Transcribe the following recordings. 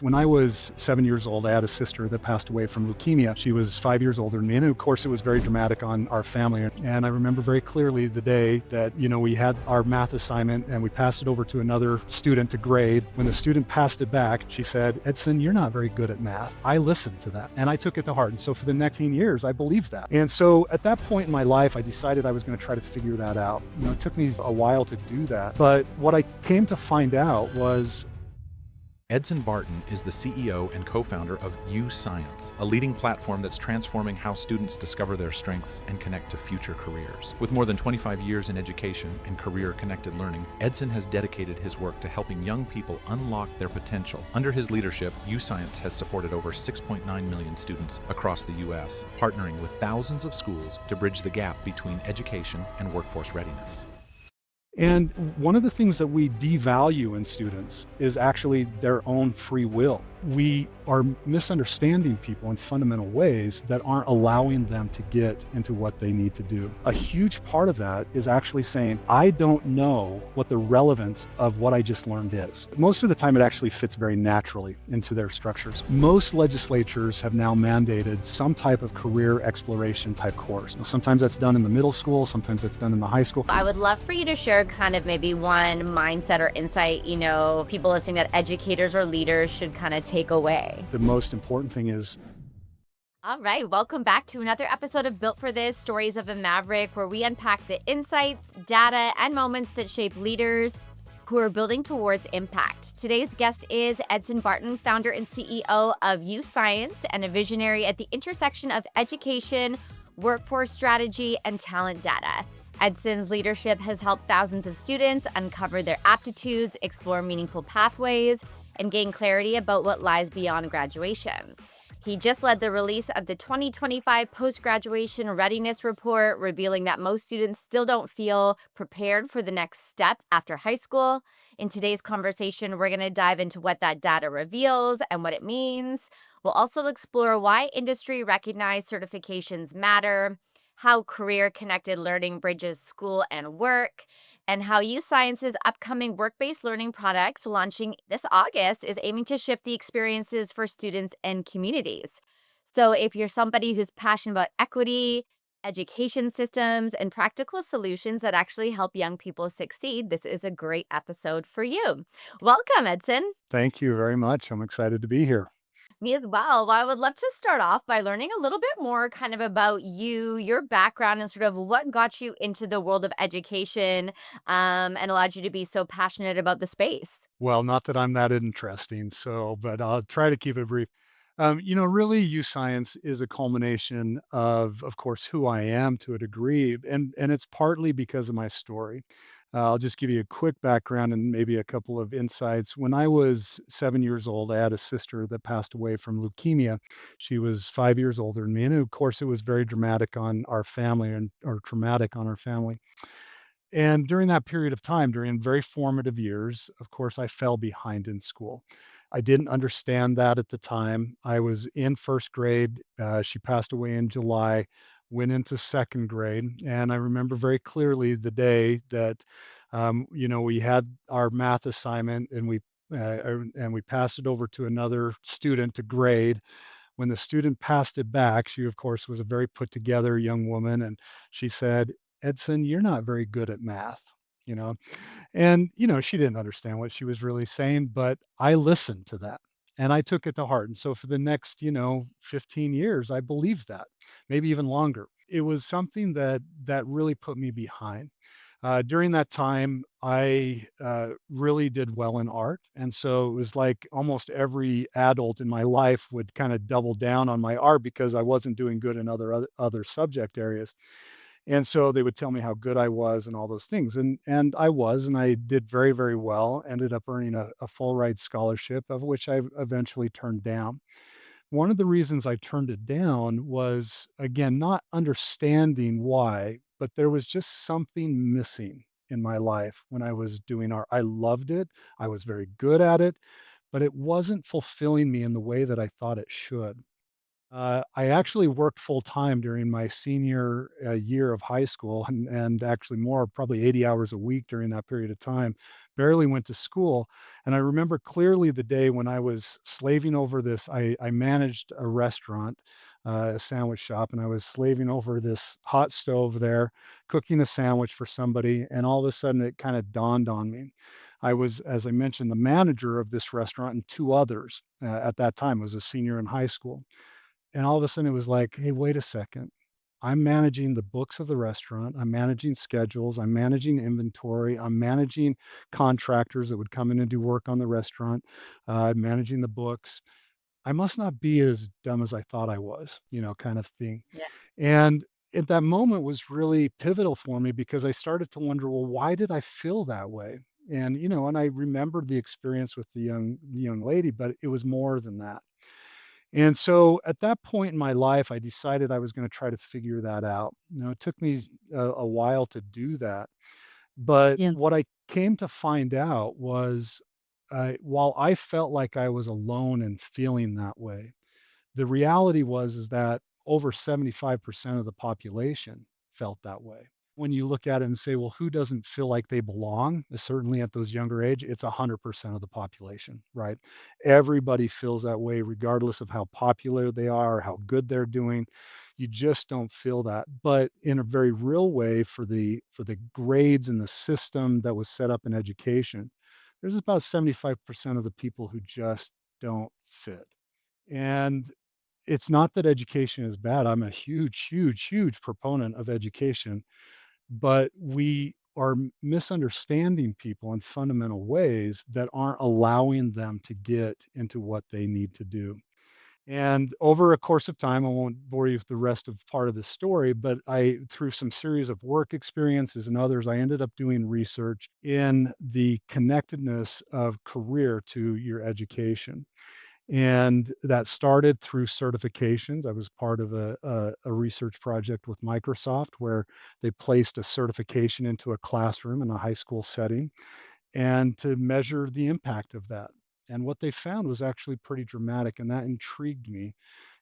When I was 7 years old, I had a sister that passed away from leukemia. She was 5 years older than me. And of course, it was very dramatic on our family. And I remember very clearly the day that, we had our math assignment and we passed it over to another student to grade. When the student passed it back, she said, "Edson, you're not very good at math." I listened to that and I took it to heart. And so for the next 10 years, I believed that. And so at that point in my life, I decided I was going to try to figure that out. It took me a while to do that. But what I came to find out was Edson Barton is the CEO and co-founder of YouScience, a leading platform that's transforming how students discover their strengths and connect to future careers. With more than 25 years in education and career-connected learning, Edson has dedicated his work to helping young people unlock their potential. Under his leadership, YouScience has supported over 6.9 million students across the U.S., partnering with thousands of schools to bridge the gap between education and workforce readiness. And one of the things that we devalue in students is actually their own free will. We are misunderstanding people in fundamental ways that aren't allowing them to get into what they need to do. A huge part of that is actually saying, I don't know what the relevance of what I just learned is. Most of the time, it actually fits very naturally into their structures. Most legislatures have now mandated some type of career exploration type course. Now, sometimes that's done in the middle school, sometimes that's done in the high school. I would love for you to share kind of maybe one mindset or insight, people listening that educators or leaders should kind of take away. The most important thing is All right, welcome back to another episode of Built for This, Stories of a Maverick, where we unpack the insights, data, and moments that shape leaders who are building towards impact. Today's guest is Edson Barton, founder and CEO of YouScience, and a visionary at the intersection of education, workforce strategy, and talent data. Edson's leadership has helped thousands of students uncover their aptitudes, explore meaningful pathways, and gain clarity about what lies beyond graduation. He just led the release of the 2025 Post-Graduation Readiness Report, revealing that most students still don't feel prepared for the next step after high school. In today's conversation, we're going to dive into what that data reveals and what it means. We'll also explore why industry-recognized certifications matter, how career-connected learning bridges school and work, and how YouScience's upcoming work-based learning product launching this August is aiming to shift the experiences for students and communities. So if you're somebody who's passionate about equity, education systems, and practical solutions that actually help young people succeed, this is a great episode for you. Welcome, Edson. thank you very much. I'm excited to be here. Me as well. Well, I would love to start off by learning a little bit more kind of about you, your background, and sort of what got you into the world of education and allowed you to be so passionate about the space. Well, not that I'm that interesting, but I'll try to keep it brief. Really, YouScience is a culmination of course, who I am to a degree, and it's partly because of my story. I'll just give you a quick background and maybe a couple of insights. When I was 7 years old, I had a sister that passed away from leukemia. She was 5 years older than me, and of course, it was very dramatic on our family and or traumatic on our family. And during that period of time, during very formative years, of course, I fell behind in school. I didn't understand that at the time. I was in first grade. She passed away in July, went into second grade. And I remember very clearly the day that, we had our math assignment and we passed it over to another student to grade. When the student passed it back, she, of course, was a very put together young woman. And she said, "Edson, you're not very good at math." You know, and she didn't understand what she was really saying, but I listened to that and I took it to heart. And so for the next, 15 years, I believed that, maybe even longer. It was something that really put me behind. During that time, I really did well in art. And so it was like almost every adult in my life would kind of double down on my art because I wasn't doing good in other subject areas. And so they would tell me how good I was and all those things. And I was, and I did very, very well, ended up earning a full ride scholarship, of which I eventually turned down. One of the reasons I turned it down was, again, not understanding why, but there was just something missing in my life when I was doing art. I loved it. I was very good at it, but it wasn't fulfilling me in the way that I thought it should. I actually worked full time during my senior year of high school, and actually more, probably 80 hours a week during that period of time. Barely went to school, and I remember clearly the day when I was slaving over this. I managed a restaurant, a sandwich shop, and I was slaving over this hot stove there, cooking a sandwich for somebody, and all of a sudden it kind of dawned on me. I was, as I mentioned, the manager of this restaurant and two others at that time. I was a senior in high school, and all of a sudden it was like, "Hey, wait a second. I'm managing the books of the restaurant. I'm managing schedules. I'm managing inventory. I'm managing contractors that would come in and do work on the restaurant. I'm managing the books. I must not be as dumb as I thought I was," kind of thing. Yeah. And at that moment was really pivotal for me because I started to wonder, well, why did I feel that way? And I remembered the experience with the young lady, but it was more than that. And so at that point in my life, I decided I was going to try to figure that out. It took me a while to do that. But Yeah. what I came to find out was while I felt like I was alone in feeling that way, the reality was is that over 75% of the population felt that way. When you look at it and say, well, who doesn't feel like they belong? Certainly at those younger age, it's 100% of the population, right? Everybody feels that way, regardless of how popular they are, how good they're doing. You just don't feel that. But in a very real way, for the grades and the system that was set up in education, there's about 75% of the people who just don't fit. And it's not that education is bad. I'm a huge, huge, huge proponent of education, but we are misunderstanding people in fundamental ways that aren't allowing them to get into what they need to do. And over a course of time, I won't bore you with the rest of part of the story, but through some series of work experiences and others, I ended up doing research in the connectedness of career to your education. And that started through certifications. I was part of a research project with Microsoft where they placed a certification into a classroom in a high school setting and to measure the impact of that. And what they found was actually pretty dramatic, and that intrigued me.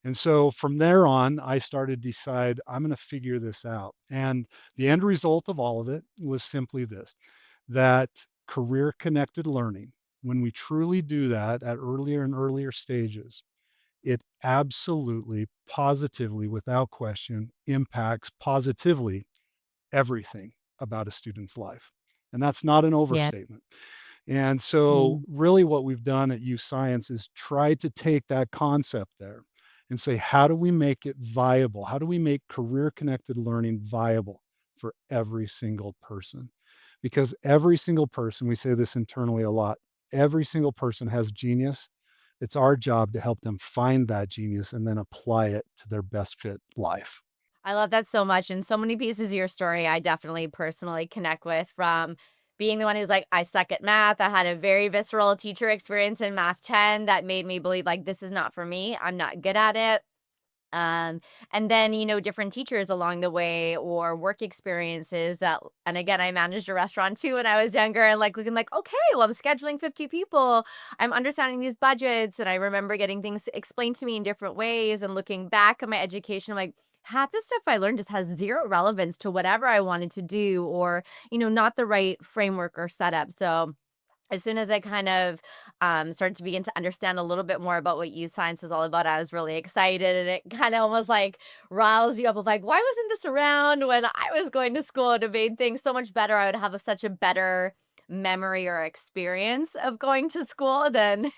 And so from there on, I started to decide I'm going to figure this out. And the end result of all of it was simply this: that career connected learning, when we truly do that at earlier and earlier stages, it absolutely, positively, without question, impacts positively everything about a student's life. And that's not an Yeah. overstatement. And so, Mm. really, what we've done at YouScience is try to take that concept there and say, how do we make it viable? How do we make career connected learning viable for every single person? Because every single person, we say this internally a lot, every single person has genius. It's our job to help them find that genius and then apply it to their best fit life. I love that so much, and so many pieces of your story I definitely personally connect with, from being the one who's like, "I suck at math." I had a very visceral teacher experience in Math 10 that made me believe, like, "This is not for me. I'm not good at it." Um, and then, different teachers along the way or work experiences that, and again, I managed a restaurant too when I was younger, and like looking like, okay, well, I'm scheduling 50 people. I'm understanding these budgets. And I remember getting things explained to me in different ways, and looking back at my education, I'm like, half the stuff I learned just has zero relevance to whatever I wanted to do, or, not the right framework or setup. So, as soon as I kind of started to begin to understand a little bit more about what youth science is all about, I was really excited, and it kind of almost like riles you up of like, why wasn't this around when I was going to school? It made things so much better. I would have such a better memory or experience of going to school than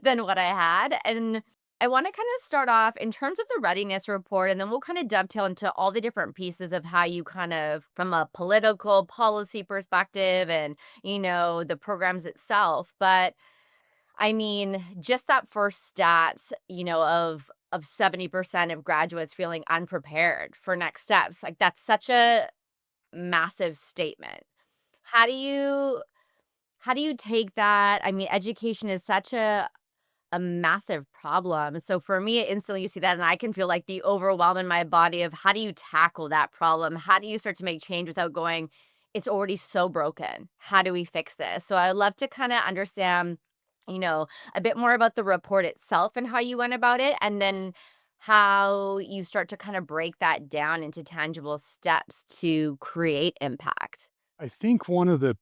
than what I had. And I want to kind of start off in terms of the readiness report, and then we'll kind of dovetail into all the different pieces of how you kind of, from a political policy perspective and the programs itself. But I mean, just that first stat, of 70% of graduates feeling unprepared for next steps. Like, that's such a massive statement. How do you take that? I mean, education is such a massive problem. So for me, instantly you see that, and I can feel like the overwhelm in my body of how do you tackle that problem? How do you start to make change without going, it's already so broken. How do we fix this? So I'd love to kind of understand, you know, a bit more about the report itself and how you went about it. And then how you start to kind of break that down into tangible steps to create impact. I think one of the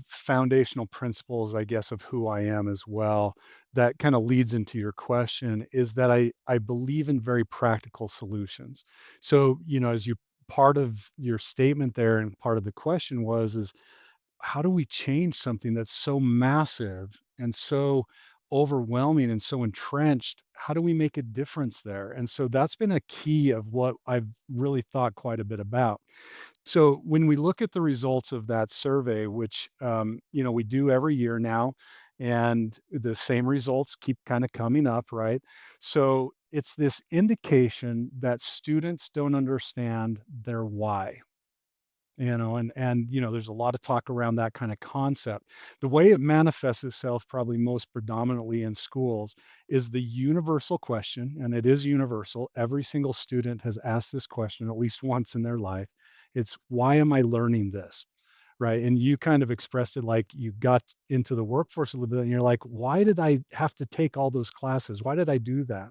foundational principles, I guess, of who I am as well, that kind of leads into your question is that I believe in very practical solutions. So, as you part of your statement there and part of the question was is how do we change something that's so massive and so overwhelming and so entrenched? How do we make a difference there? And so that's been a key of what I've really thought quite a bit about. So when we look at the results of that survey, which we do every year now, and the same results keep kind of coming up, right? So it's this indication that students don't understand their why. There's a lot of talk around that kind of concept. The way it manifests itself probably most predominantly in schools is the universal question, and it is universal. Every single student has asked this question at least once in their life. It's why am I learning this? Right. And you kind of expressed it like you got into the workforce a little bit and you're like, why did I have to take all those classes? Why did I do that?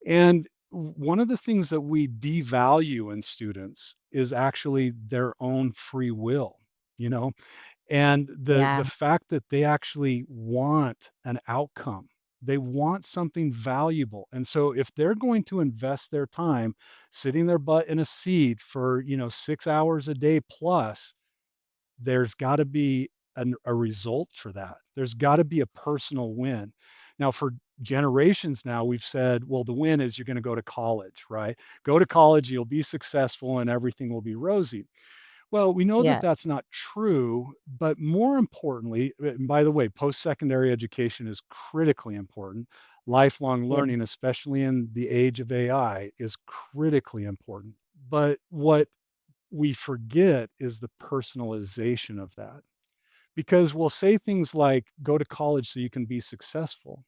And one of the things that we devalue in students is actually their own free will, you know, and the Yeah. fact that they actually want an outcome. They want something valuable. And so if they're going to invest their time sitting their butt in a seat for, 6 hours a day plus, there's gotta be a result for that. There's gotta be a personal win. Now for generations now, we've said, well, the win is you're gonna go to college, right? Go to college, you'll be successful, and everything will be rosy. Well, we know that Yeah. that's not true, but more importantly, and by the way, post-secondary education is critically important. Lifelong Yeah. learning, especially in the age of AI, is critically important. But what we forget is the personalization of that. Because we'll say things like, go to college so you can be successful.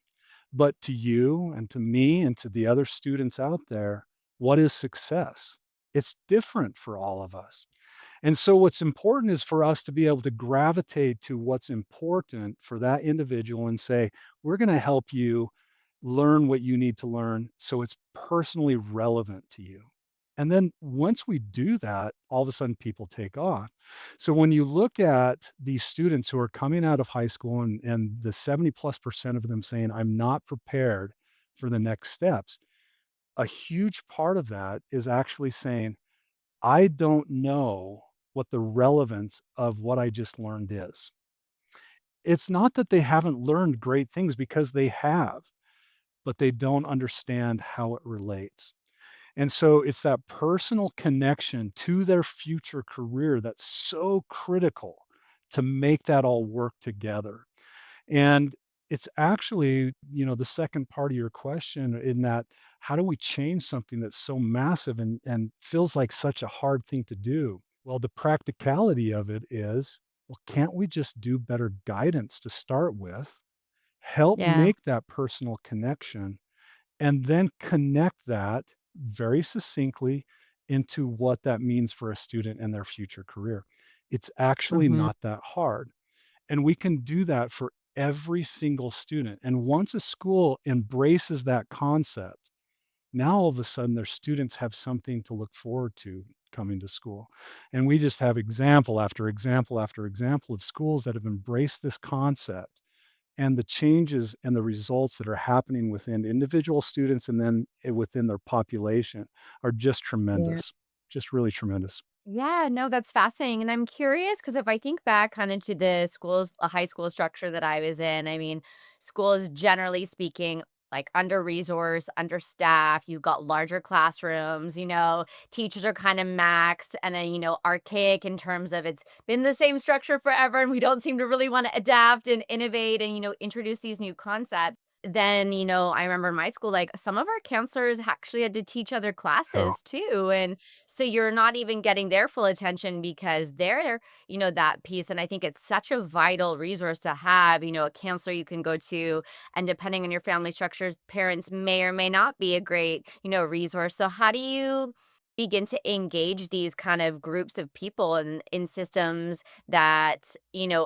But to you and to me and to the other students out there, what is success? It's different for all of us. And so, what's important is for us to be able to gravitate to what's important for that individual and say, we're going to help you learn what you need to learn so it's personally relevant to you. And then once we do that, all of a sudden people take off. So when you look at these students who are coming out of high school and the 70 plus percent of them saying, I'm not prepared for the next steps, a huge part of that is actually saying, I don't know what the relevance of what I just learned is. It's not that they haven't learned great things because they have, but they don't understand how it relates. And so it's that personal connection to their future career that's so critical to make that all work together. And it's actually, the second part of your question in that how do we change something that's so massive and feels like such a hard thing to do? Well, the practicality of it is, well, can't we just do better guidance to start with? Help Yeah. make that personal connection and then connect that very succinctly into what that means for a student and their future career. It's actually Hmm. not that hard. And we can do that for every single student. And once a school embraces that concept, now all of a sudden their students have something to look forward to coming to school. And we just have example after example after example of schools that have embraced this concept and the changes and the results that are happening within individual students and then within their population are just Yeah. tremendous, just really tremendous. Yeah, no, that's fascinating. And I'm curious because if I think back kind of to the schools, a high school structure that I was in, I mean, schools generally speaking, like under resourced, understaffed, you've got larger classrooms, teachers are kind of maxed and then, archaic in terms of it's been the same structure forever and we don't seem to really want to adapt and innovate and, introduce these new concepts. Then, I remember in my school, like some of our counselors actually had to teach other Yeah. classes too. And so you're not even getting their full attention because they're, that piece. And I think it's such a vital resource to have, a counselor you can go to. And depending on your family structures, parents may or may not be a great, resource. So how do you begin to engage these kind of groups of people in systems that,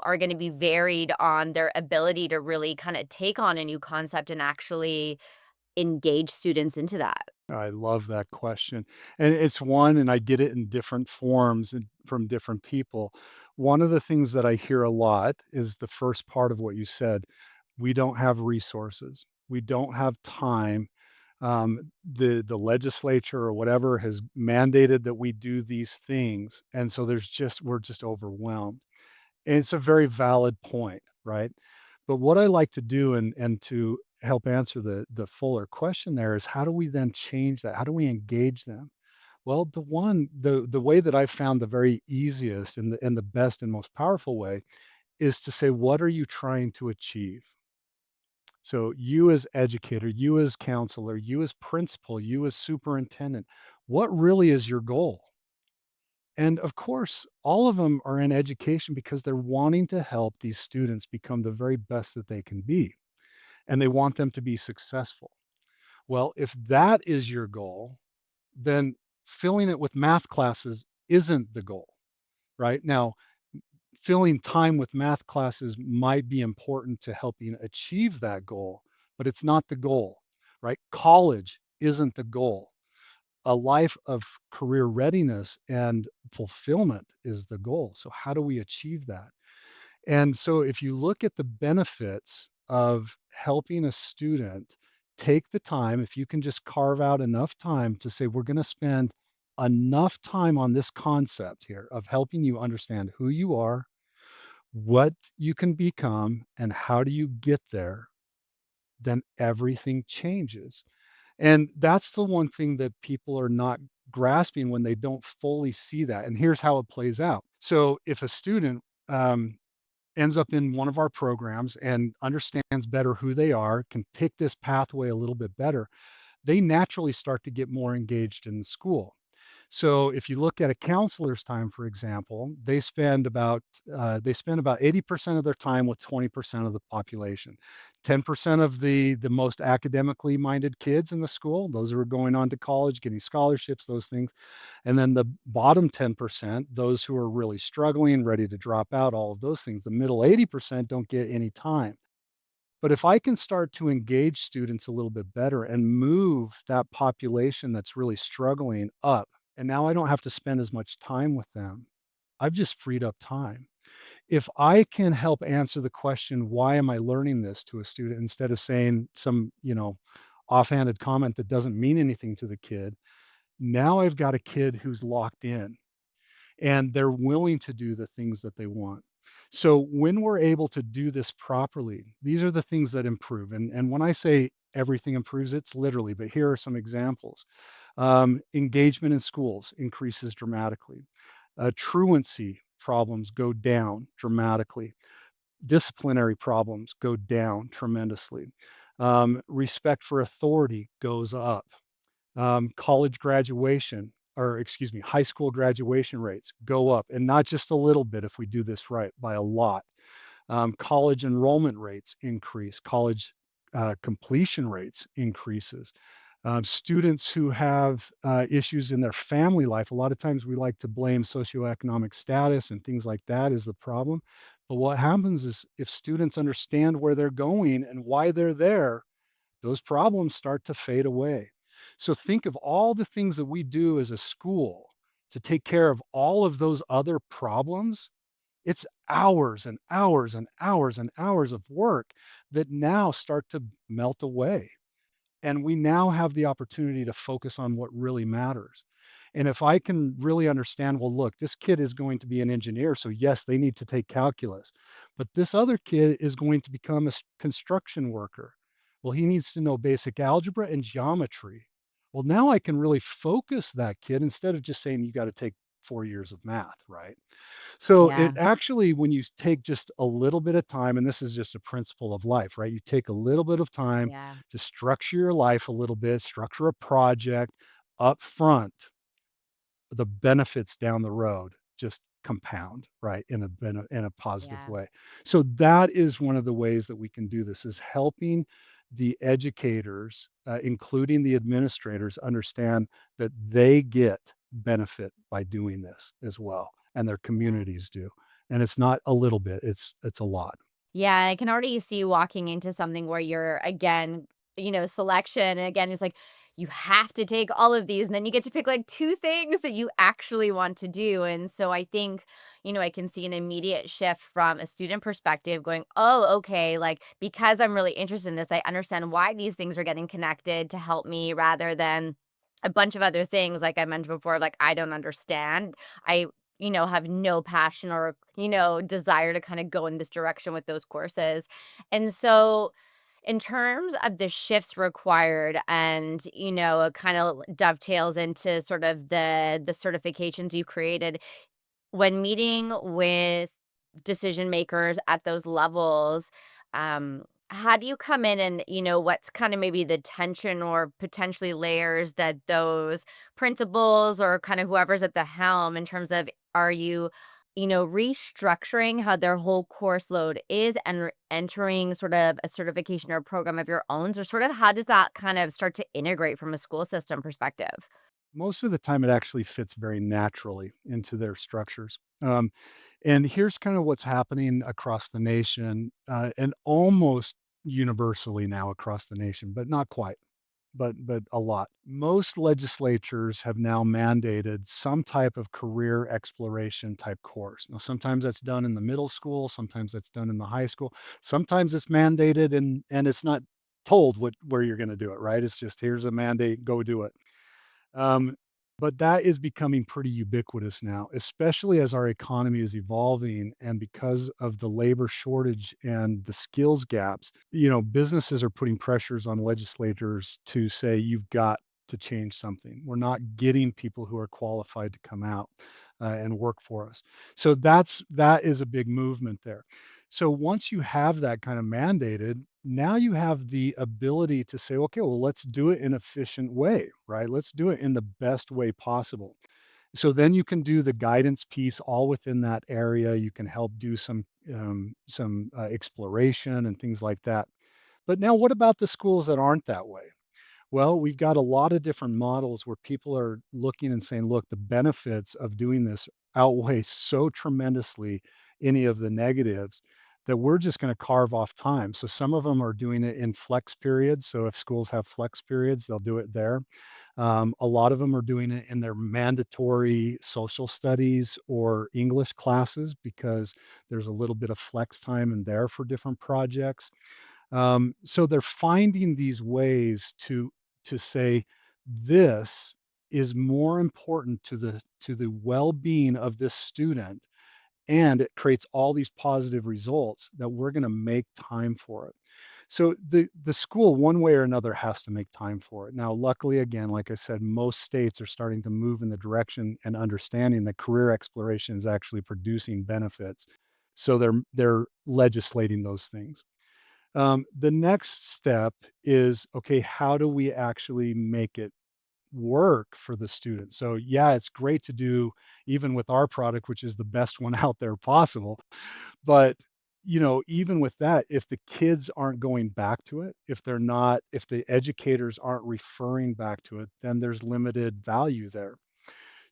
are going to be varied on their ability to really kind of take on a new concept and actually engage students into that? I love that question. And it's one, and I get it in different forms and from different people. One of the things that I hear a lot is the first part of what you said. We don't have resources. We don't have time. The legislature or whatever has mandated that we do these things, and so we're just overwhelmed. And it's a very valid point, right? But what I like to do and to help answer the fuller question there is how do we then change that? How do we engage them? Well, the way that I've found the very easiest and the best and most powerful way is to say, what are you trying to achieve? So you as educator, you as counselor, you as principal, you as superintendent, what really is your goal? And of course, all of them are in education because they're wanting to help these students become the very best that they can be, and they want them to be successful. Well, if that is your goal, then filling it with math classes isn't the goal, right? Now, filling time with math classes might be important to helping achieve that goal, but it's not the goal, right? College isn't the goal. A life of career readiness and fulfillment is the goal. So how do we achieve that? And so if you look at the benefits of helping a student take the time, if you can just carve out enough time to say, we're going to spend enough time on this concept here of helping you understand who you are, what you can become, and how do you get there, then everything changes. And that's the one thing that people are not grasping when they don't fully see that. And here's how it plays out. So if a student ends up in one of our programs and understands better who they are, can pick this pathway a little bit better, they naturally start to get more engaged in the school. So if you look at a counselor's time, for example, they spend about 80% of their time with 20% of the population. 10% of the most academically minded kids in the school, those who are going on to college, getting scholarships, those things. And then the bottom 10%, those who are really struggling, ready to drop out, all of those things. The middle 80% don't get any time. But if I can start to engage students a little bit better and move that population that's really struggling up, and now I don't have to spend as much time with them, I've just freed up time. If I can help answer the question, why am I learning this to a student instead of saying some, offhanded comment that doesn't mean anything to the kid, now I've got a kid who's locked in and they're willing to do the things that they want. So when we're able to do this properly, these are the things that improve. And when I say everything improves, it's literally, but here are some examples. Engagement in schools increases dramatically. Truancy problems go down dramatically. Disciplinary problems go down tremendously. Respect for authority goes up. College graduation, or excuse me, high school graduation rates go up, and not just a little bit if we do this right, by a lot. College enrollment rates increase, college completion rates increases. Students who have issues in their family life, a lot of times we like to blame socioeconomic status and things like that as the problem. But what happens is if students understand where they're going and why they're there, those problems start to fade away. So think of all the things that we do as a school to take care of all of those other problems. It's hours and hours and hours and hours of work that now start to melt away. And we now have the opportunity to focus on what really matters. And if I can really understand, well, look, this kid is going to be an engineer. So, yes, they need to take calculus. But this other kid is going to become a construction worker. Well, he needs to know basic algebra and geometry. Well, now I can really focus that kid instead of just saying you got to take 4 years of math, right? So it Yeah. actually, when you take just a little bit of time, and this is just a principle of life, right? You take a little bit of time Yeah. to structure your life a little bit, structure a project up front, the benefits down the road just compound, right? In a positive Yeah. way. So that is one of the ways that we can do this is helping the educators, including the administrators, understand that they get benefit by doing this as well, and their Yeah. communities do. And it's not a little bit; it's a lot. Yeah, I can already see you walking into something where you're again, selection. And again, it's like you have to take all of these, and then you get to pick like 2 things that you actually want to do. And so I think, I can see an immediate shift from a student perspective going, "Oh, okay, like because I'm really interested in this, I understand why these things are getting connected to help me rather than a bunch of other things like I mentioned before, like I don't understand. I have no passion or, desire to kind of go in this direction with those courses." And so in terms of the shifts required and, it kind of dovetails into sort of the certifications you created when meeting with decision makers at those levels. How do you come in and, what's kind of maybe the tension or potentially layers that those principals or kind of whoever's at the helm in terms of are you, restructuring how their whole course load is and entering sort of a certification or program of your own? Or sort of how does that kind of start to integrate from a school system perspective? Most of the time, it actually fits very naturally into their structures. And here's kind of what's happening across the nation, and almost universally now across the nation, but not quite. But a lot. Most legislatures have now mandated some type of career exploration type course. Now, sometimes that's done in the middle school, sometimes that's done in the high school, sometimes it's mandated and it's not told where you're going to do it, right? It's just here's a mandate, go do it. Um, but that is becoming pretty ubiquitous now, especially as our economy is evolving and because of the labor shortage and the skills gaps. Businesses are putting pressures on legislators to say, you've got to change something. We're not getting people who are qualified to come out and work for us. So that is a big movement there. So once you have that kind of mandated, now you have the ability to say, okay, well, let's do it in an efficient way, right? Let's do it in the best way possible. So then you can do the guidance piece all within that area. You can help do some exploration and things like that. But now, what about the schools that aren't that way? Well, we've got a lot of different models where people are looking and saying, look, the benefits of doing this outweigh so tremendously any of the negatives that we're just going to carve off time. So some of them are doing it in flex periods. So if schools have flex periods, they'll do it there. A lot of them are doing it in their mandatory social studies or English classes because there's a little bit of flex time in there for different projects. So they're finding these ways to say this is more important to the well-being of this student, and it creates all these positive results that we're going to make time for it. So the school, one way or another, has to make time for it. Now, luckily, again, like I said, most states are starting to move in the direction and understanding that career exploration is actually producing benefits. So they're legislating those things. The next step is, okay, how do we actually make it work for the student? So yeah, it's great to do even with our product, which is the best one out there possible. But even with that, if the kids aren't going back to it, if the educators aren't referring back to it, then there's limited value there.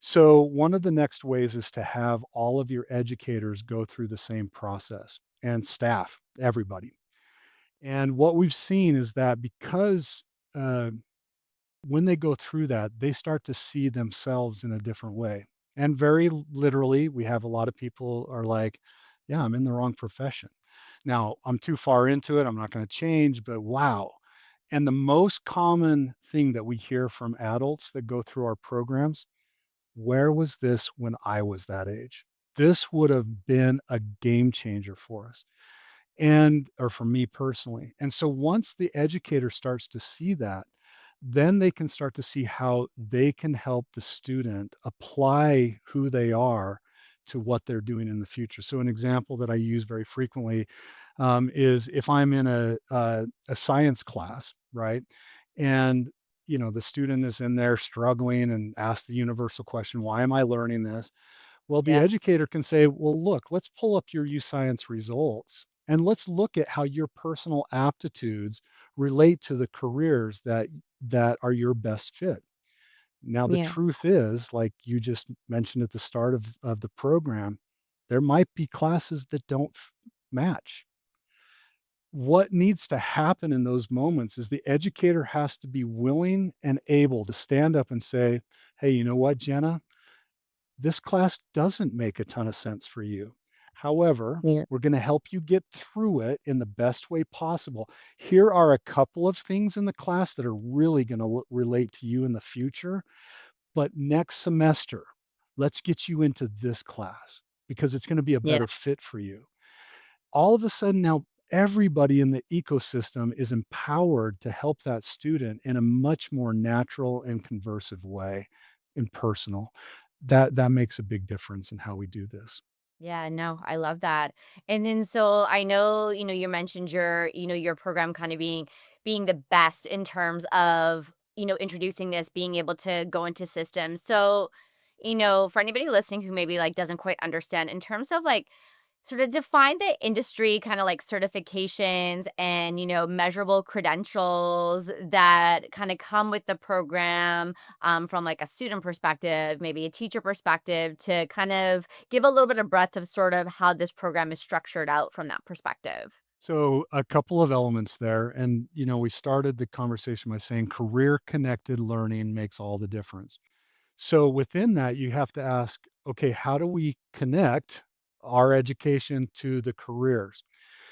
So one of the next ways is to have all of your educators go through the same process and staff, everybody. And what we've seen is that because uh, when they go through that, they start to see themselves in a different way. And very literally, we have a lot of people are like, yeah, I'm in the wrong profession. Now, I'm too far into it. I'm not going to change, but wow. And the most common thing that we hear from adults that go through our programs, where was this when I was that age? This would have been a game changer for us and or for me personally. And so once the educator starts to see that, then they can start to see how they can help the student apply who they are to what they're doing in the future. So an example that I use very frequently is if I'm in a science class, right? And the student is in there struggling and asks the universal question, why am I learning this? Well, the Yeah. educator can say, well, look, let's pull up your YouScience results and let's look at how your personal aptitudes relate to the careers that are your best fit. Now, the Yeah. truth is, like you just mentioned at the start of the program, there might be classes that don't match. What needs to happen in those moments is the educator has to be willing and able to stand up and say, "Hey, you know what, Jenna? This class doesn't make a ton of sense for you. However, Yeah. we're going to help you get through it in the best way possible. Here are a couple of things in the class that are really going to relate to you in the future. But next semester, let's get you into this class because it's going to be a Yeah. better fit for you." All of a sudden now, everybody in the ecosystem is empowered to help that student in a much more natural and conversive way and personal. That makes a big difference in how we do this. Yeah, no, I love that. And then so I know, you mentioned your program kind of being the best in terms of, introducing this, being able to go into systems. So, for anybody listening who maybe like doesn't quite understand in terms of like sort of define the industry kind of like certifications and measurable credentials that kind of come with the program, from like a student perspective, maybe a teacher perspective, to kind of give a little bit of breadth of sort of how this program is structured out from that perspective. So a couple of elements there. And, we started the conversation by saying career connected learning makes all the difference. So within that, you have to ask, okay, how do we connect our education to the careers?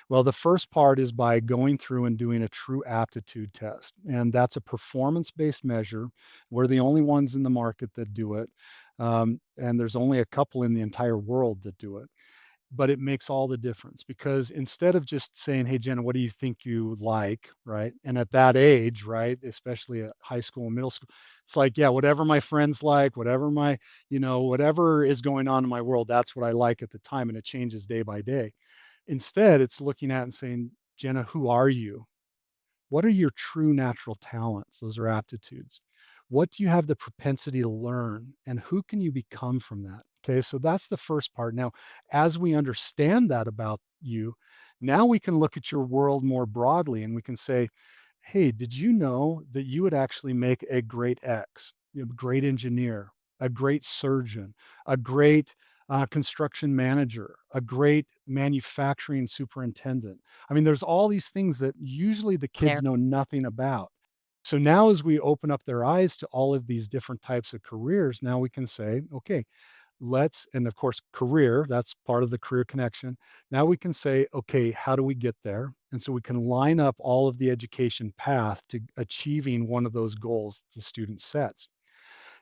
Well, the first part is by going through and doing a true aptitude test. And that's a performance based measure. We're the only ones in the market that do it. And there's only a couple in the entire world that do it. But it makes all the difference because instead of just saying, "Hey, Jenna, what do you think you like?" Right? And at that age, right, especially at high school and middle school, it's like, yeah, whatever my friends like, whatever whatever is going on in my world, that's what I like at the time. And it changes day by day. Instead, it's looking at and saying, "Jenna, who are you? What are your true natural talents?" Those are aptitudes. What do you have the propensity to learn? And who can you become from that? Okay, so that's the first part. Now, as we understand that about you, now we can look at your world more broadly and we can say, "Hey, did you know that you would actually make a great X, great engineer, a great surgeon, a great construction manager, a great manufacturing superintendent?" I mean, there's all these things that usually the kids There. know nothing about. So now, as we open up their eyes to all of these different types of careers, now we can say, okay, and of course, career, that's part of the career connection. Now we can say, okay, how do we get there? And so we can line up all of the education path to achieving one of those goals the student sets.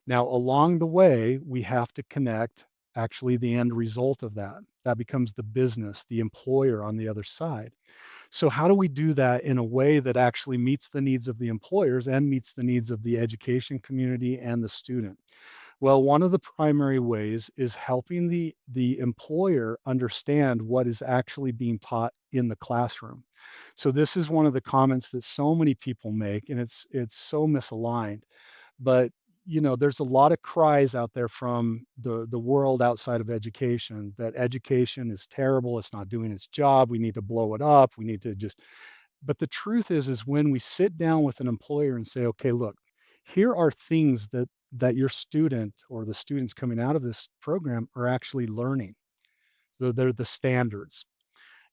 Now, along the way, we have to connect actually the end result of that. That becomes the business, the employer on the other side. So, how do we do that in a way that actually meets the needs of the employers and meets the needs of the education community and the student? Well, one of the primary ways is helping the employer understand what is actually being taught in the classroom. So this is one of the comments that so many people make, and it's so misaligned. But there's a lot of cries out there from the world outside of education that education is terrible, it's not doing its job, we need to blow it up, we need to just. But the truth is when we sit down with an employer and say, okay, look, here are things that your student or the students coming out of this program are actually learning. So they're the standards.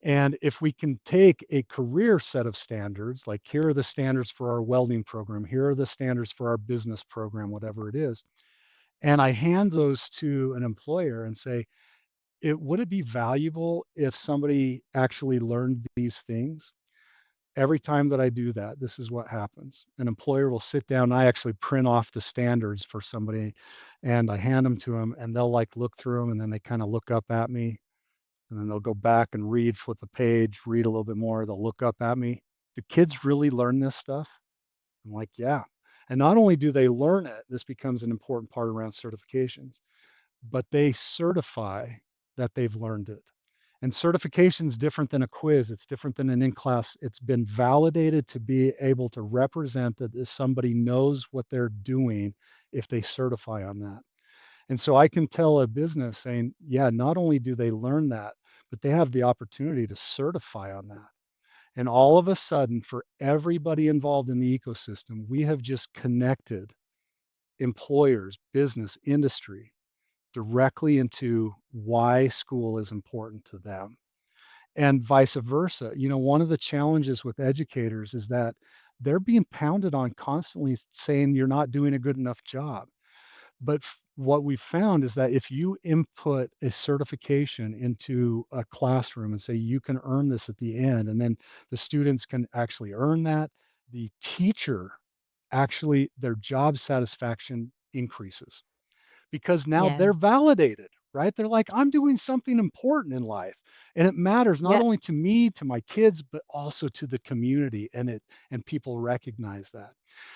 And if we can take a career set of standards, like here are the standards for our welding program, here are the standards for our business program, whatever it is, and I hand those to an employer and say, would it be valuable if somebody actually learned these things? Every time that I do that, this is what happens. An employer will sit down. I actually print off the standards for somebody and I hand them to them and they'll like look through them and then they kind of look up at me and then they'll go back and read, flip a page, read a little bit more. They'll look up at me. Do kids really learn this stuff? I'm like, yeah. And not only do they learn it, this becomes an important part around certifications, but they certify that they've learned it. And certification is different than a quiz. It's different than an in class. It's been validated to be able to represent that somebody knows what they're doing if they certify on that. And so I can tell a business saying, yeah, not only do they learn that, but they have the opportunity to certify on that. And all of a sudden, for everybody involved in the ecosystem, we have just connected employers, business, industry directly into why school is important to them. and vice versa. One of the challenges with educators is that they're being pounded on constantly saying you're not doing a good enough job. But what we found is that if you input a certification into a classroom and say you can earn this at the end, and then the students can actually earn that, the teacher actually, their job satisfaction increases because now Yeah. they're validated, right? They're like, I'm doing something important in life. And it matters not Yeah. only to me, to my kids, but also to the community. And people recognize that.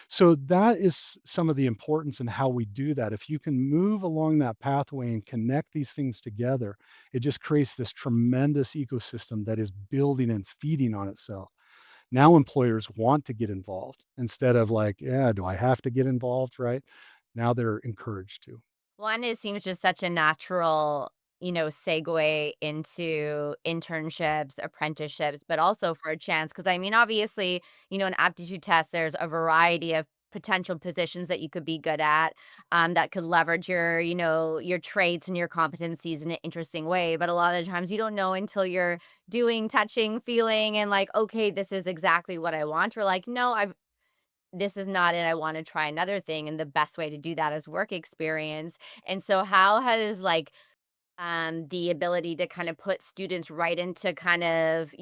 So that is some of the importance in how we do that. If you can move along that pathway and connect these things together, it just creates this tremendous ecosystem that is building and feeding on itself. Now employers want to get involved instead of like, yeah, do I have to get involved? Right. Now they're encouraged to. One, it seems just such a natural, segue into internships, apprenticeships, but also for a chance. Because I mean, obviously, an aptitude test, there's a variety of potential positions that you could be good at, that could leverage your traits and your competencies in an interesting way. But a lot of the times you don't know until you're doing, touching, feeling, and like, okay, this is exactly what I want. Or like, no, this is not it. I want to try another thing. And the best way to do that is work experience. And so how has like the ability to kind of put students right into kind of,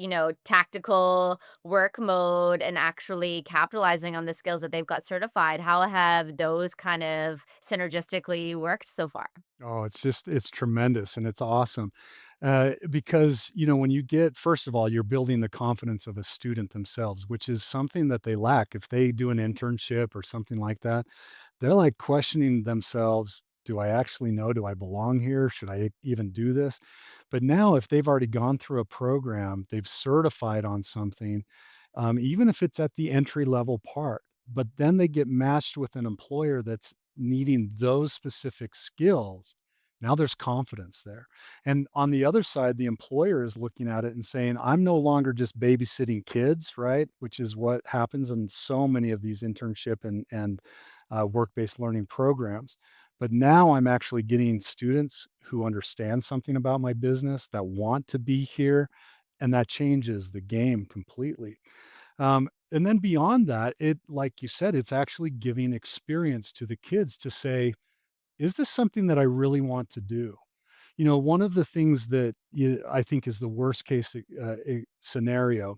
tactical work mode and actually capitalizing on the skills that they've got certified, how have those kind of synergistically worked so far? Oh, it's tremendous and it's awesome. Because, when you get first of all, you're building the confidence of a student themselves, which is something that they lack. If they do an internship or something like that, they're like questioning themselves, do I actually know? Do I belong here? Should I even do this? But now, if they've already gone through a program, they've certified on something, even if it's at the entry level part, but then they get matched with an employer that's needing those specific skills. Now there's confidence there. And on the other side, the employer is looking at it and saying, I'm no longer just babysitting kids, right? Which is what happens in so many of these internship and work-based learning programs. But now I'm actually getting students who understand something about my business that want to be here. And that changes the game completely. And then beyond that, like you said, it's actually giving experience to the kids to say, is this something that I really want to do? One of the things that I think is the worst case scenario.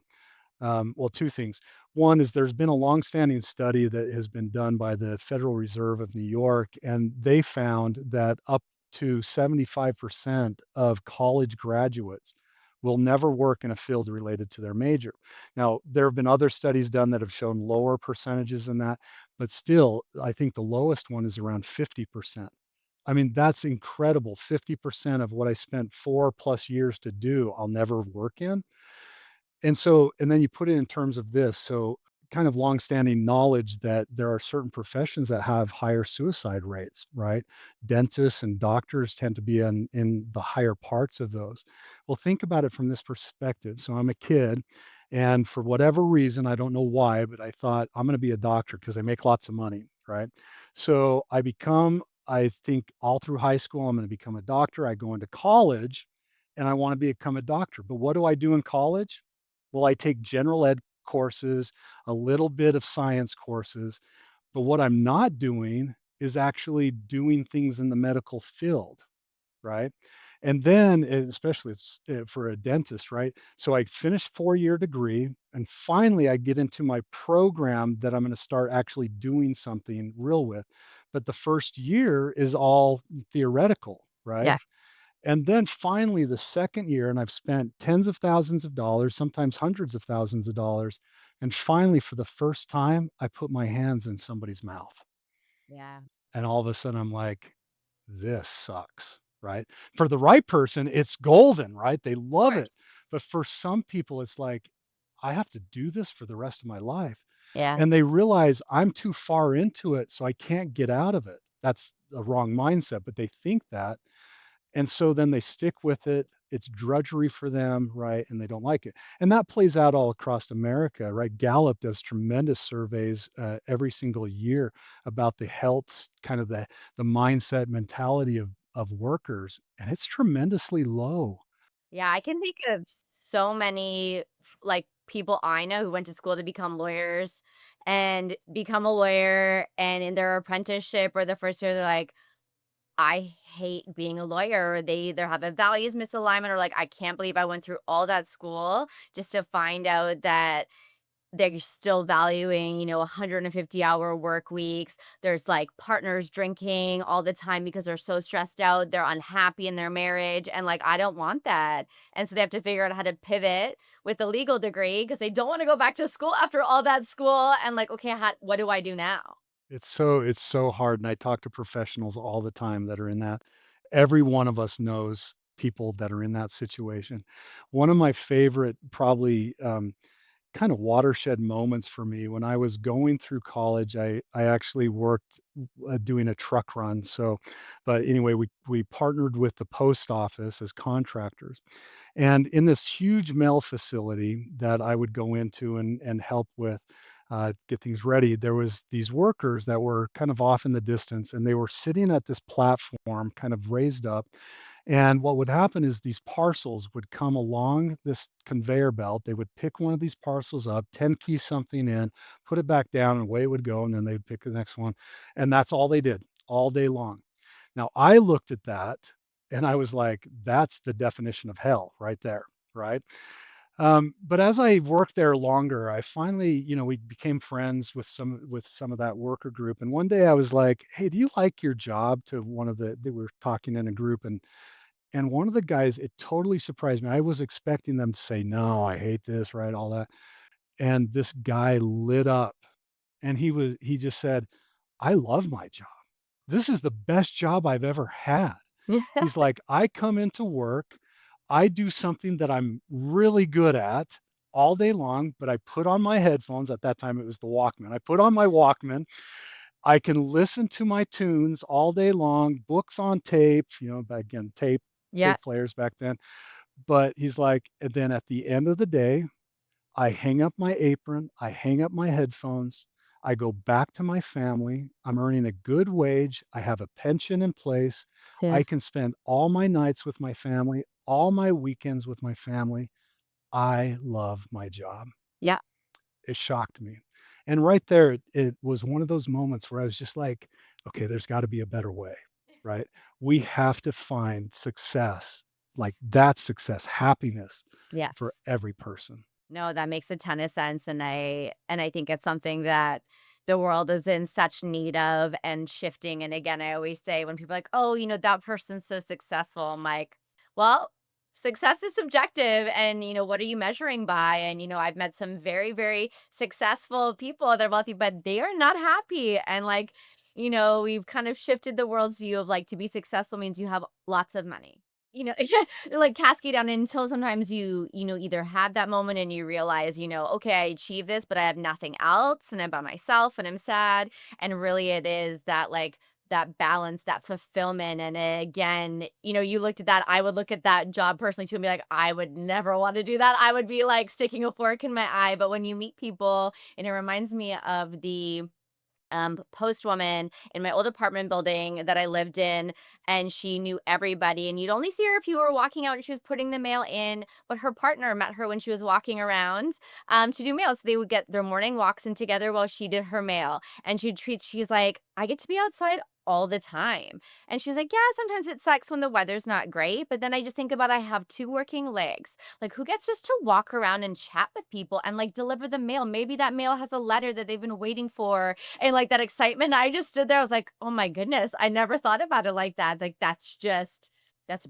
Well, two things. One is there's been a longstanding study that has been done by the Federal Reserve of New York, and they found that up to 75% of college graduates will never work in a field related to their major. Now, there have been other studies done that have shown lower percentages than that, but still, I think the lowest one is around 50%. I mean, that's incredible. 50% of what I spent 4 plus years to do, I'll never work in. And then you put it in terms of this, so kind of longstanding knowledge that there are certain professions that have higher suicide rates, right? Dentists and doctors tend to be in the higher parts of those. Well, think about it from this perspective. So I'm a kid, and for whatever reason, I don't know why, but I thought I'm gonna be a doctor because I make lots of money, right? So I think all through high school, I'm gonna become a doctor. I go into college and I want to become a doctor. But what do I do in college? Well, I take general ed courses, a little bit of science courses, but what I'm not doing is actually doing things in the medical field, right? And then, especially it's for a dentist, right? So I finish 4-year degree, and finally I get into my program that I'm going to start actually doing something real with. But the first year is all theoretical, right? Yeah. And then finally, the second year, and I've spent tens of thousands of dollars, sometimes hundreds of thousands of dollars. And finally, for the first time, I put my hands in somebody's mouth. Yeah. And all of a sudden, I'm like, this sucks, right? For the right person, it's golden, right? They Of love it. course. But for some people, it's like, I have to do this for the rest of my life. Yeah. And they realize I'm too far into it, so I can't get out of it. That's a wrong mindset, but they think that. And so then they stick with it. It's drudgery for them, right? And they don't like it. And that plays out all across America, right? Gallup does tremendous surveys every single year about the health, kind of the mindset mentality of workers, and it's tremendously low. Yeah, I can think of so many like people I know who went to school to become lawyers and become a lawyer and in their apprenticeship or the first year they're like, I hate being a lawyer. Or they either have a values misalignment or like, I can't believe I went through all that school just to find out that they're still valuing, 150-hour work weeks. There's like partners drinking all the time because they're so stressed out. They're unhappy in their marriage. And like, I don't want that. And so they have to figure out how to pivot with a legal degree because they don't want to go back to school after all that school. And like, okay, what do I do now? It's so hard, and I talk to professionals all the time that are in that. Every one of us knows people that are in that situation. One of my favorite, probably, kind of watershed moments for me when I was going through college, I actually worked doing a truck run. So, but anyway, we partnered with the post office as contractors, and in this huge mail facility that I would go into and help with, get things ready, there was these workers that were kind of off in the distance, and they were sitting at this platform kind of raised up. And what would happen is these parcels would come along this conveyor belt. They would pick one of these parcels up, 10 key something in, put it back down, and away it would go. And then they'd pick the next one. And that's all they did all day long. Now, I looked at that and I was like, that's the definition of hell right there. Right. But as I worked there longer, I finally, we became friends with some of that worker group. And one day I was like, "Hey, do you like your job?" To one of they were talking in a group, and one of the guys, it totally surprised me. I was expecting them to say, "No, I hate this," right, all that. And this guy lit up, and he just said, "I love my job. This is the best job I've ever had." He's like, "I come into work, I do something that I'm really good at all day long, but I put on my headphones." At that time, it was the Walkman. I put on my Walkman. I can listen to my tunes all day long, books on tape, back again, Yeah. tape players back then. But he's like, and then at the end of the day, I hang up my apron, I hang up my headphones, I go back to my family. I'm earning a good wage, I have a pension in place. Yeah. I can spend all my nights with my family, all my weekends with my family. I love my job. Yeah. It shocked me. And right there, it was one of those moments where I was just like, okay, there's got to be a better way, right? We have to find success, like that success, happiness Yes. for every person. No, that makes a ton of sense, and I think it's something that the world is in such need of and shifting, and again, I always say when people are like, "Oh, that person's so successful," I'm like, "Well, success is subjective, and, what are you measuring by?" And, I've met some very, very successful people, they're wealthy, but they are not happy, and, like, we've kind of shifted the world's view of, like, to be successful means you have lots of money. Like cascade down until sometimes either have that moment and you realize, okay, I achieved this, but I have nothing else and I'm by myself and I'm sad. And really it is that like that balance, that fulfillment. And again, you looked at that, I would look at that job personally too and be like, I would never want to do that. I would be like sticking a fork in my eye. But when you meet people, and it reminds me of the post woman in my old apartment building that I lived in, and she knew everybody. And you'd only see her if you were walking out and she was putting the mail in. But her partner met her when she was walking around to do mail. So they would get their morning walks in together while she did her mail. And she's like, I get to be outside all the time. And she's like, yeah, sometimes it sucks when the weather's not great. But then I just think about I have two working legs. Like, who gets just to walk around and chat with people and like deliver the mail? Maybe that mail has a letter that they've been waiting for and, like, that excitement, I just stood there, I was like, "Oh my goodness, I never thought about it like that." Like, that's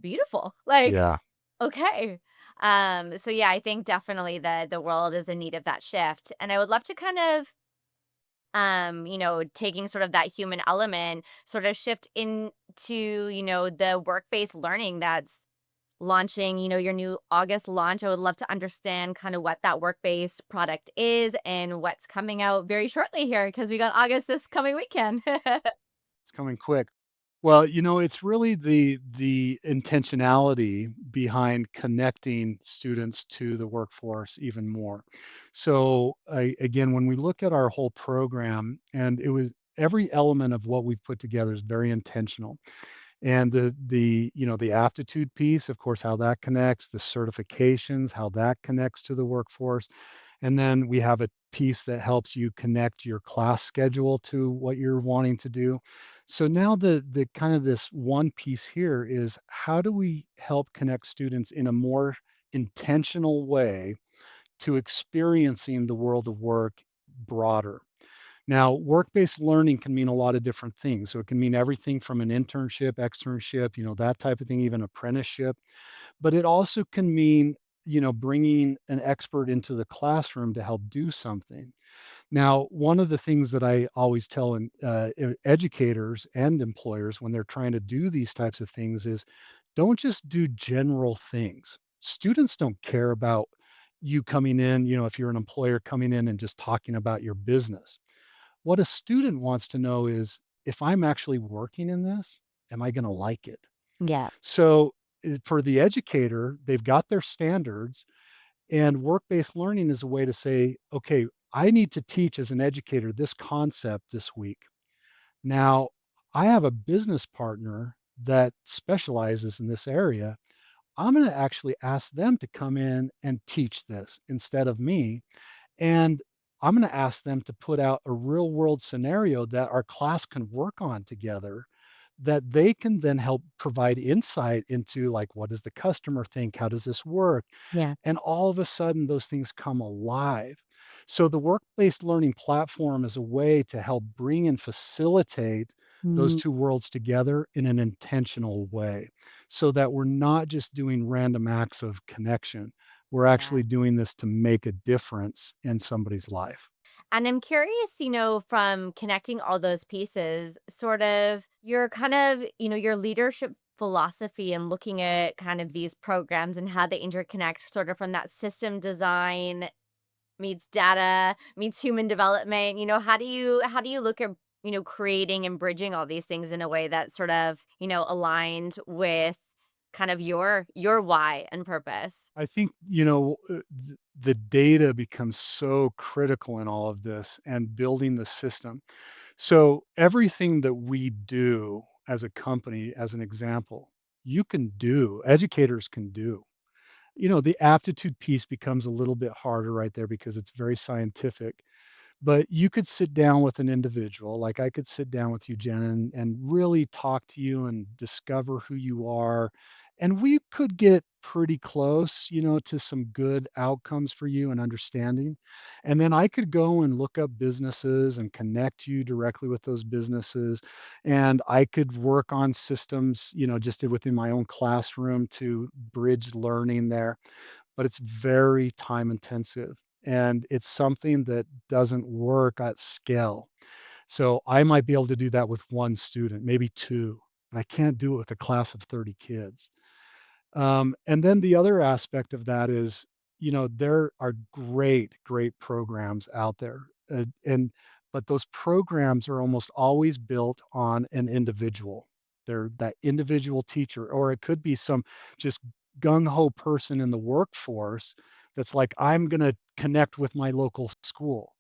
beautiful. Like, Yeah. okay. So yeah, I think definitely the world is in need of that shift, and I would love to kind of, taking sort of that human element, sort of shift into, the work-based learning that's launching, your new August launch. I would love to understand kind of what that work-based product is and what's coming out very shortly here because we got August this coming weekend. It's coming quick. Well, it's really the intentionality behind connecting students to the workforce even more. So, again, when we look at our whole program, and it was every element of what we've put together is very intentional. And the aptitude piece, of course, how that connects, the certifications, how that connects to the workforce. And then we have a piece that helps you connect your class schedule to what you're wanting to do. So now the kind of this one piece here is how do we help connect students in a more intentional way to experiencing the world of work broader? Now, work-based learning can mean a lot of different things. So it can mean everything from an internship, externship, that type of thing, even apprenticeship. But it also can mean, bringing an expert into the classroom to help do something. Now, one of the things that I always tell educators and employers when they're trying to do these types of things is don't just do general things. Students don't care about you coming in, if you're an employer coming in and just talking about your business. What a student wants to know is if I'm actually working in this, am I going to like it? Yeah. So for the educator, they've got their standards, and work-based learning is a way to say, okay, I need to teach as an educator this concept this week. Now, I have a business partner that specializes in this area. I'm going to actually ask them to come in and teach this instead of me. And I'm going to ask them to put out a real world scenario that our class can work on together that they can then help provide insight into, like, what does the customer think? How does this work? Yeah. And all of a sudden those things come alive. So the work-based learning platform is a way to help bring and facilitate those Mm, two worlds together in an intentional way so that we're not just doing random acts of connection. We're yeah. actually doing this to make a difference in somebody's life. And I'm curious, from connecting all those pieces, sort of your kind of, your leadership philosophy and looking at kind of these programs and how they interconnect sort of from that system design meets data meets human development. How do you look at, creating and bridging all these things in a way that sort of, aligned with kind of your why and purpose? I think, the data becomes so critical in all of this and building the system. So everything that we do as a company, as an example, educators can do. The aptitude piece becomes a little bit harder right there because it's very scientific. But you could sit down with an individual, like I could sit down with you, Jen, and really talk to you and discover who you are. And we could get pretty close, to some good outcomes for you and understanding. And then I could go and look up businesses and connect you directly with those businesses. And I could work on systems, just within my own classroom to bridge learning there, but it's very time intensive and it's something that doesn't work at scale. So I might be able to do that with one student, maybe two, but I can't do it with a class of 30 kids. And then the other aspect of that is, there are great, great programs out there. But those programs are almost always built on an individual. They're that individual teacher, or it could be some just gung ho person in the workforce that's like, I'm going to connect with my local school.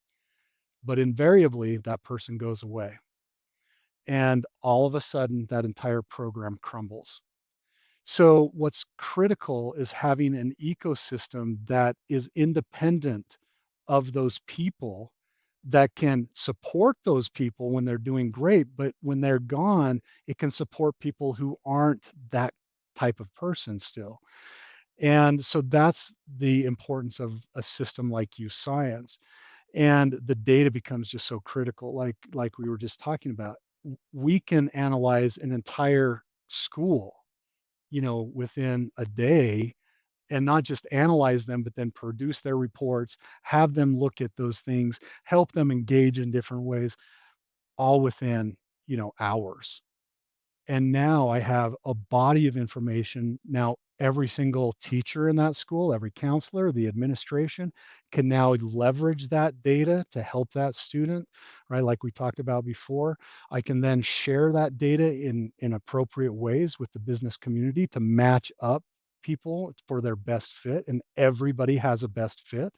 But invariably, that person goes away. And all of a sudden, that entire program crumbles. So, what's critical is having an ecosystem that is independent of those people that can support those people when they're doing great. But when they're gone, it can support people who aren't that type of person still. And so that's the importance of a system like YouScience. And the data becomes just so critical, like we were just talking about. We can analyze an entire school, within a day and not just analyze them, but then produce their reports, have them look at those things, help them engage in different ways, all within, hours. And now I have a body of information. Now, every single teacher in that school, every counselor, the administration can now leverage that data to help that student, right? Like we talked about before. I can then share that data in appropriate ways with the business community to match up people for their best fit, and everybody has a best fit.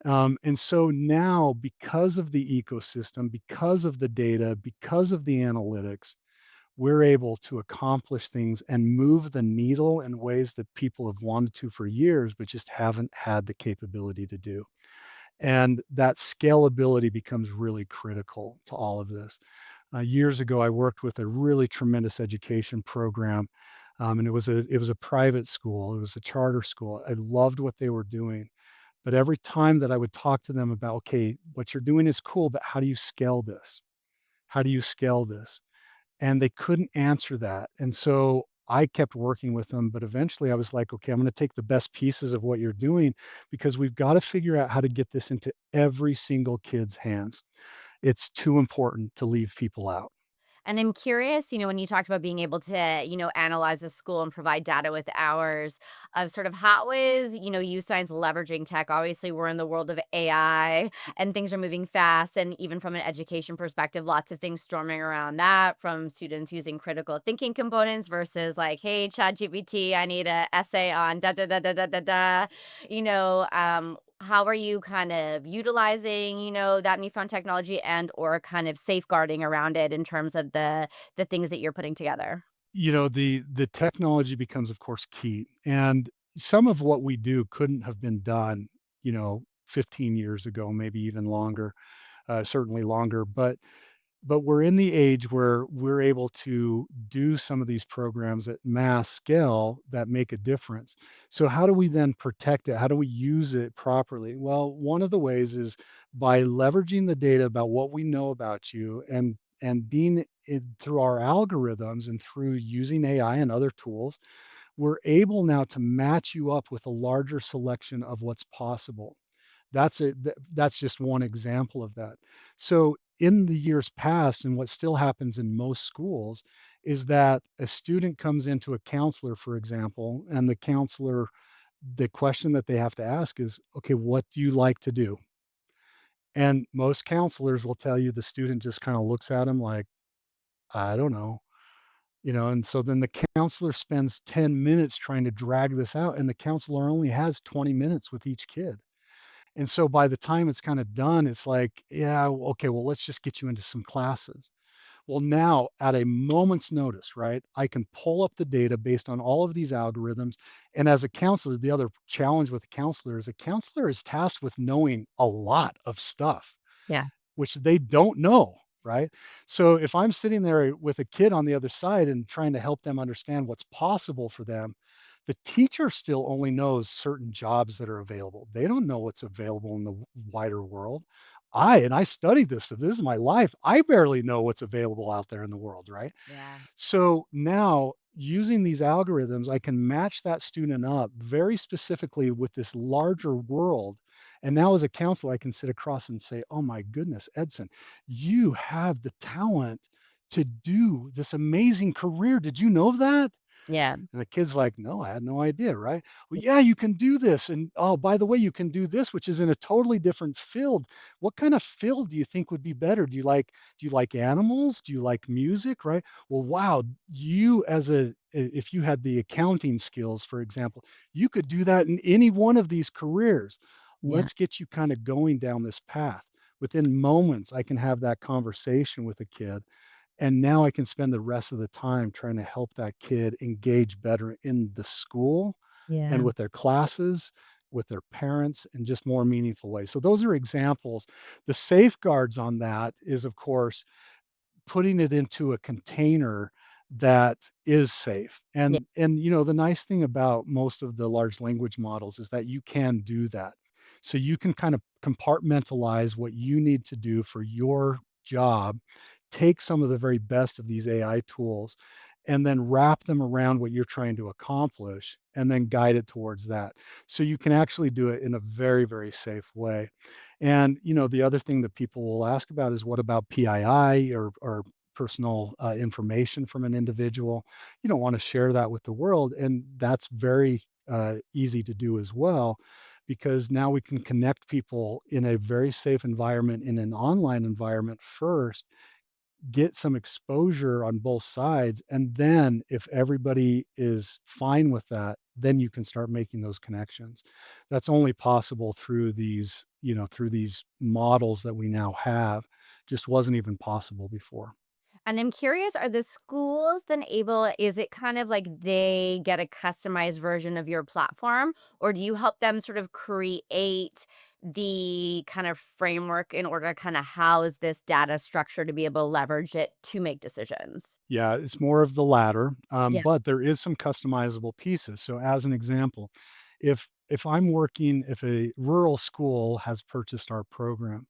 And so now, because of the ecosystem, because of the data, because of the analytics, we're able to accomplish things and move the needle in ways that people have wanted to for years, but just haven't had the capability to do. And that scalability becomes really critical to all of this. Years ago, I worked with a really tremendous education program, and it was a private school. It was a charter school. I loved what they were doing, but every time that I would talk to them about, okay, what you're doing is cool, but how do you scale this? How do you scale this? And they couldn't answer that. And so I kept working with them, but eventually I was like, okay, I'm going to take the best pieces of what you're doing because we've got to figure out how to get this into every single kid's hands. It's too important to leave people out. And I'm curious, when you talked about being able to, analyze a school and provide data with hours of sort of how is, YouScience leveraging tech. Obviously, we're in the world of AI and things are moving fast. And even from an education perspective, lots of things storming around that from students using critical thinking components versus like, hey, ChatGPT, I need an essay on da da da da da da da. How are you kind of utilizing, that newfound technology and or kind of safeguarding around it in terms of the things that you're putting together? The technology becomes, of course, key. And some of what we do couldn't have been done, 15 years ago, maybe even longer, certainly longer. But we're in the age where we're able to do some of these programs at mass scale that make a difference. So how do we then protect it? How do we use it properly? Well, one of the ways is by leveraging the data about what we know about you and being it through our algorithms and through using AI and other tools, we're able now to match you up with a larger selection of what's possible. That's just one example of that. So, in the years past, and what still happens in most schools, is that a student comes into a counselor, for example, and the question that they have to ask is, "Okay, what do you like to do?" And most counselors will tell you the student just kinda looks at them like, "I don't know." And so then the counselor spends 10 minutes trying to drag this out, and the counselor only has 20 minutes with each kid. And so by the time it's kinda done, it's like, "Yeah, okay, well, let's just get you into some classes." Well, now at a moment's notice, right, I can pull up the data based on all of these algorithms, and as a counselor, the other challenge with a counselor is tasked with knowing a lot of stuff Yeah. which they don't know, right? So if I'm sitting there with a kid on the other side and trying to help them understand what's possible for them, the teacher still only knows certain jobs that are available. They don't know what's available in the wider world. I studied this, so this is my life. I barely know what's available out there in the world, right? Yeah. So now using these algorithms, I can match that student up very specifically with this larger world. And now as a counselor, I can sit across and say, "Oh my goodness, Edson, you have the talent to do this amazing career. Did you know that?" Yeah. And the kid's like, "No, I had no idea," right? "Well, yeah, you can do this. And oh, by the way, you can do this, which is in a totally different field. What kind of field do you think would be better? Do you like animals? Do you like music?" Right? Well, wow, you as if you had the accounting skills, for example, you could do that in any one of these careers. Yeah. Let's get you kind of going down this path. Within moments, I can have that conversation with a kid and now I can spend the rest of the time trying to help that kid engage better in the school and Yeah. with their classes, with their parents, in just more meaningful ways. So those are examples. The safeguards on that is, of course, putting it into a container that is safe. Yeah. And the nice thing about most of the large language models is that you can do that. So you can kind of compartmentalize what you need to do for your job, take some of the very best of these AI tools, and then wrap them around what you're trying to accomplish and then guide it towards that. So you can actually do it in a very, very safe way. And the other thing that people will ask about is what about PII or personal information from an individual? You don't want to share that with the world. And that's very easy to do as well, because now we can connect people in a very safe environment, in an online environment first, get some exposure on both sides. And then if everybody is fine with that, then you can start making those connections. That's only possible through these models that we now have. Just wasn't even possible before. And I'm curious, are the schools then able is it kind of like they get a customized version of your platform, or do you help them sort of create the kind of framework in order to kind of house this data structure to be able to leverage it to make decisions? Yeah, it's more of the latter, Yeah. but there is some customizable pieces. So as an example, if a rural school has purchased our program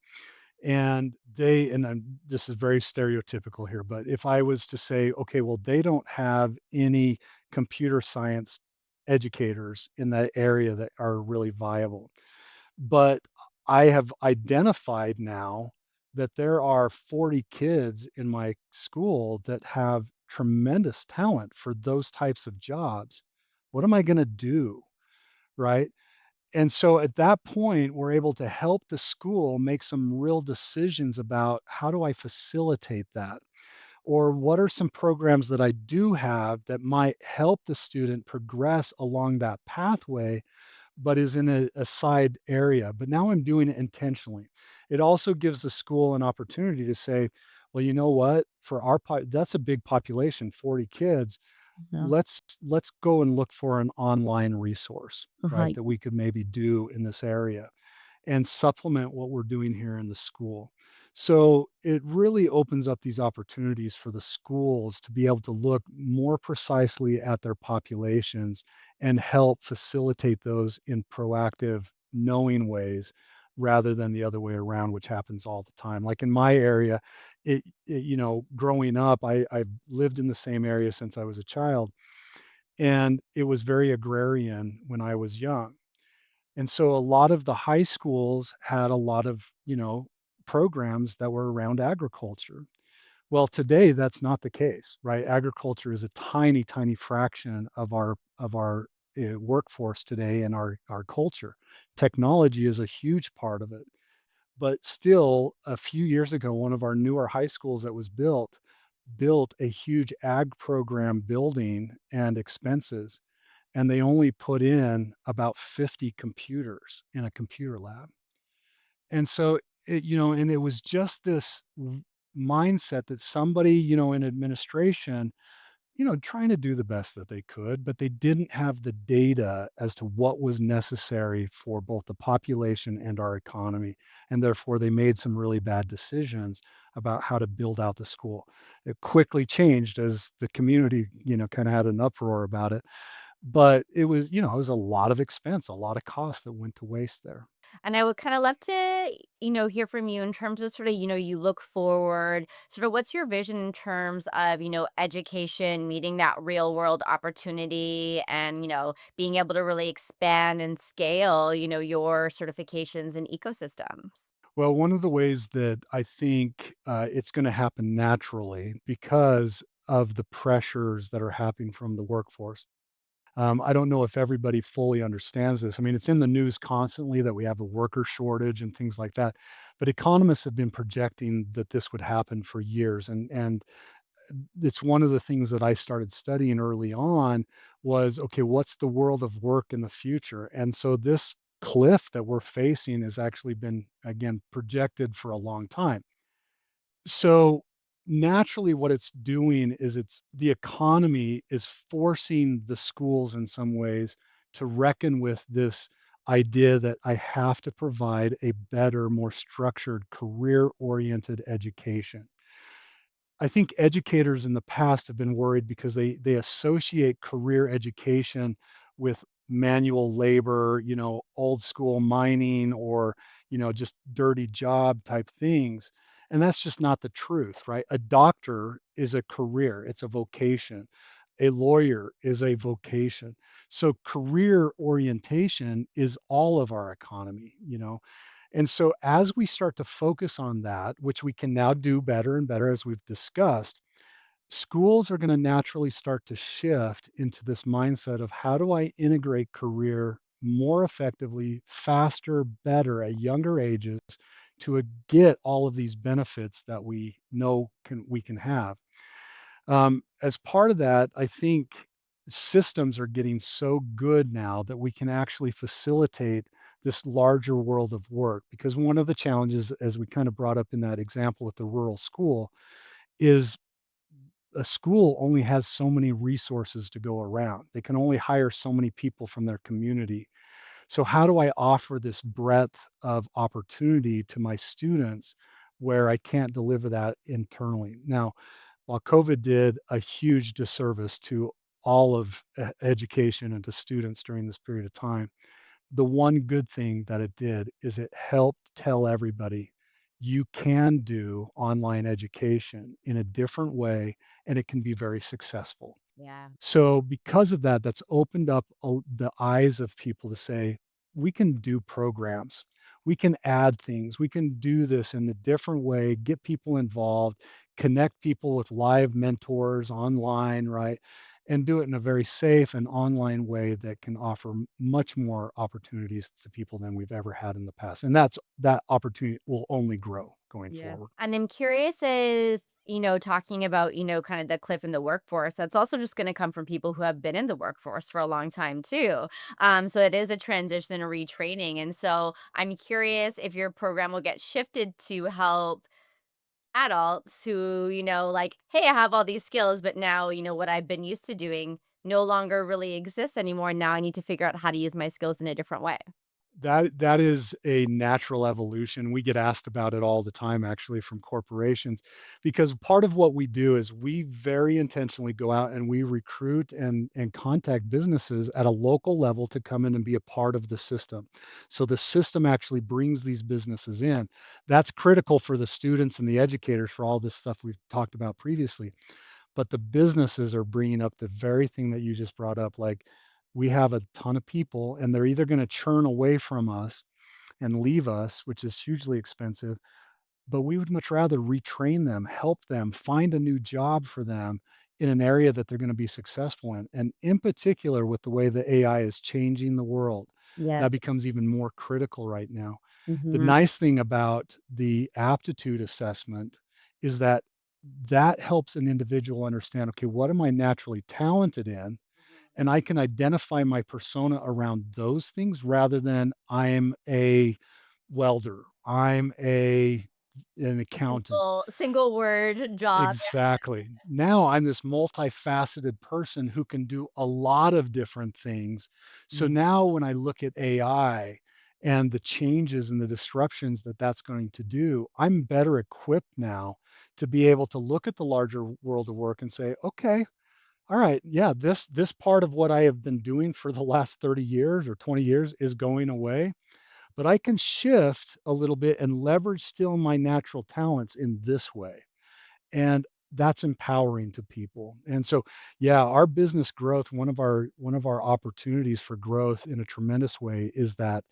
this is very stereotypical here, but if I was to say, okay, well, they don't have any computer science educators in that area that are really viable. But I have identified now that there are 40 kids in my school that have tremendous talent for those types of jobs. What am I going to do? Right. And so at that point, we're able to help the school make some real decisions about how do I facilitate that? Or what are some programs that I do have that might help the student progress along that pathway but is in a side area. But now I'm doing it intentionally. It also gives the school an opportunity to say, well, you know what? For that's a big population, 40 kids. Yeah. Let's go and look for an online resource, right? Right. That we could maybe do in this area and supplement what we're doing here in the school. So it really opens up these opportunities for the schools to be able to look more precisely at their populations and help facilitate those in proactive, knowing ways rather than the other way around, which happens all the time. Like in my area, growing up, I've lived in the same area since I was a child, and it was very agrarian when I was young. And so a lot of the high schools had a lot of, programs that were around agriculture. Well, today that's not the case, right? Agriculture is a tiny, tiny fraction of our workforce today and our culture. Technology is a huge part of it. But still, a few years ago, one of our newer high schools that was built a huge ag program building and expenses, and they only put in about 50 computers in a computer lab. And so and it was just this mindset that somebody, in administration, trying to do the best that they could, but they didn't have the data as to what was necessary for both the population and our economy. And therefore, they made some really bad decisions about how to build out the school. It quickly changed as the community, kind of had an uproar about it. But it was a lot of expense, a lot of cost that went to waste there. And I would kind of love to, hear from you in terms of sort of, you look forward, sort of what's your vision in terms of, education, meeting that real world opportunity and, being able to really expand and scale, your certifications and ecosystems. Well, one of the ways that I think it's going to happen naturally because of the pressures that are happening from the workforce. I don't know if everybody fully understands this. I mean, it's in the news constantly that we have a worker shortage and things like that. But economists have been projecting that this would happen for years. And it's one of the things that I started studying early on was, okay, what's the world of work in the future? And so this cliff that we're facing has actually been, again, projected for a long time. So naturally what it's doing is it's the economy is forcing the schools in some ways to reckon with this idea that I have to provide a better, more structured, career-oriented education. I think educators in the past have been worried because they associate career education with manual labor, old school mining or, just dirty job type things. And that's just not the truth, right? A doctor is a career, it's a vocation. A lawyer is a vocation. So career orientation is all of our economy, and so as we start to focus on that, which we can now do better and better as we've discussed, schools are going to naturally start to shift into this mindset of how do I integrate career more effectively, faster, better at younger ages to get all of these benefits that we can have. As part of that, I think systems are getting so good now that we can actually facilitate this larger world of work. Because one of the challenges, as we kind of brought up in that example at the rural school, is a school only has so many resources to go around. They can only hire so many people from their community. So how do I offer this breadth of opportunity to my students where I can't deliver that internally? Now, while COVID did a huge disservice to all of education and to students during this period of time, the one good thing that it did is it helped tell everybody you can do online education in a different way and it can be very successful. Yeah. So because of that, that's opened up the eyes of people to say, we can do programs, we can add things, we can do this in a different way, get people involved, connect people with live mentors online, right? And do it in a very safe and online way that can offer much more opportunities to people than we've ever had in the past. And that opportunity will only grow going Yeah. forward. And I'm curious if, talking about, kind of the cliff in the workforce, that's also just going to come from people who have been in the workforce for a long time too. So it is a transition, a retraining. And so I'm curious if your program will get shifted to help adults who, like, hey, I have all these skills, but now, what I've been used to doing no longer really exists anymore. Now I need to figure out how to use my skills in a different way. That is a natural evolution. We get asked about it all the time actually from corporations, because part of what we do is we very intentionally go out and we recruit and contact businesses at a local level to come in and be a part of the system. So the system actually brings these businesses in. That's critical for the students and the educators for all this stuff we've talked about previously. But the businesses are bringing up the very thing that you just brought up, like, we have a ton of people, and they're either gonna churn away from us and leave us, which is hugely expensive, but we would much rather retrain them, help them, find a new job for them in an area that they're gonna be successful in, and in particular, with the way that AI is changing the world, Yeah. that becomes even more critical right now. The Hmm. nice thing about the aptitude assessment is that that helps an individual understand, okay, what am I naturally talented in? And I can identify my persona around those things rather than I'm a welder, I'm an accountant. Single word job. Exactly. Now I'm this multifaceted person who can do a lot of different things. So Mm. now when I look at AI and the changes and the disruptions that that's going to do, I'm better equipped now to be able to look at the larger world of work and say, okay, all right, yeah, this part of what I have been doing for the last 30 years or 20 years is going away, but I can shift a little bit and leverage still my natural talents in this way. And that's empowering to people. And so, yeah, our business growth, one of our opportunities for growth in a tremendous way is that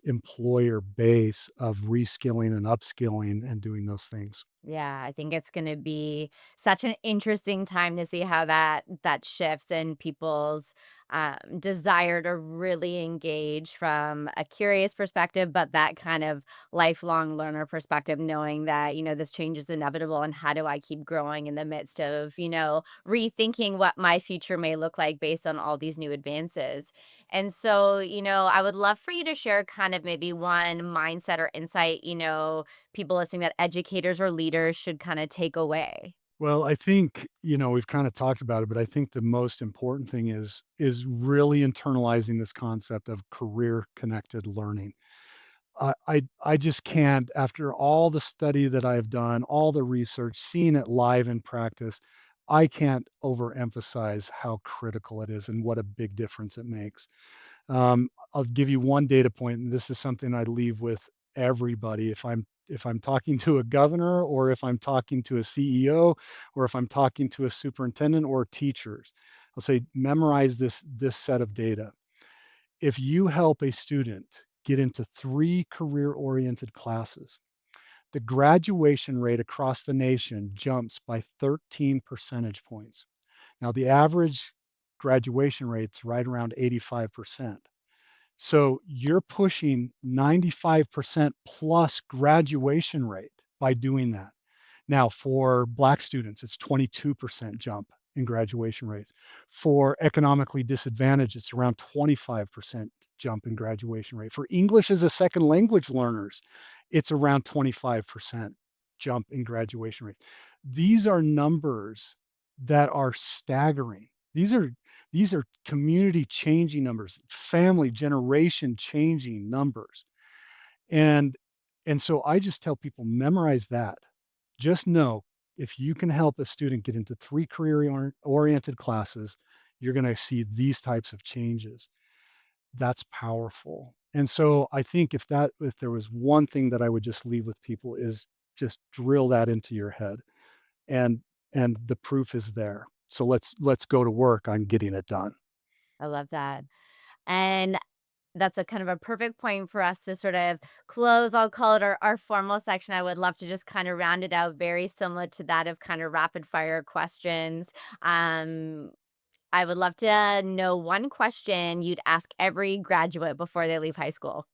employer base of reskilling and upskilling and doing those things. Yeah, I think it's gonna be such an interesting time to see how that shifts in people's desire to really engage from a curious perspective, but that kind of lifelong learner perspective, knowing that this change is inevitable, and how do I keep growing in the midst of rethinking what my future may look like based on all these new advances. And so, I would love for you to share kind of maybe one mindset or insight, people listening, that educators or leaders should kind of take away? Well, I think, we've kind of talked about it, but I think the most important thing is really internalizing this concept of career connected learning. I just can't, after all the study that I've done, all the research, seeing it live in practice, I can't overemphasize how critical it is and what a big difference it makes. I'll give you one data point, and this is something I leave with everybody. If I'm talking to a governor, or if I'm talking to a CEO, or if I'm talking to a superintendent or teachers, I'll say memorize this set of data. If you help a student get into 3 career-oriented classes, the graduation rate across the nation jumps by 13 percentage points. Now, the average graduation rate's right around 85%. So you're pushing 95% plus graduation rate by doing that. Now, for Black students, it's 22% jump in graduation rates. For economically disadvantaged, it's around 25% jump in graduation rate. For English as a second language learners, it's around 25% jump in graduation rate. These are numbers that are staggering. These are community changing numbers, family generation changing numbers. And and so I just tell people memorize that. Just know if you can help a student get into 3 career oriented classes, you're going to see these types of changes. That's powerful. And so I think if there was one thing that I would just leave with people is just drill that into your head, and the proof is there. So let's go to work on getting it done. I love that. And that's a kind of a perfect point for us to sort of close. I'll call it our formal section. I would love to just kind of round it out very similar to that of kind of rapid fire questions. Um, I would love to know one question you'd ask every graduate before they leave high school.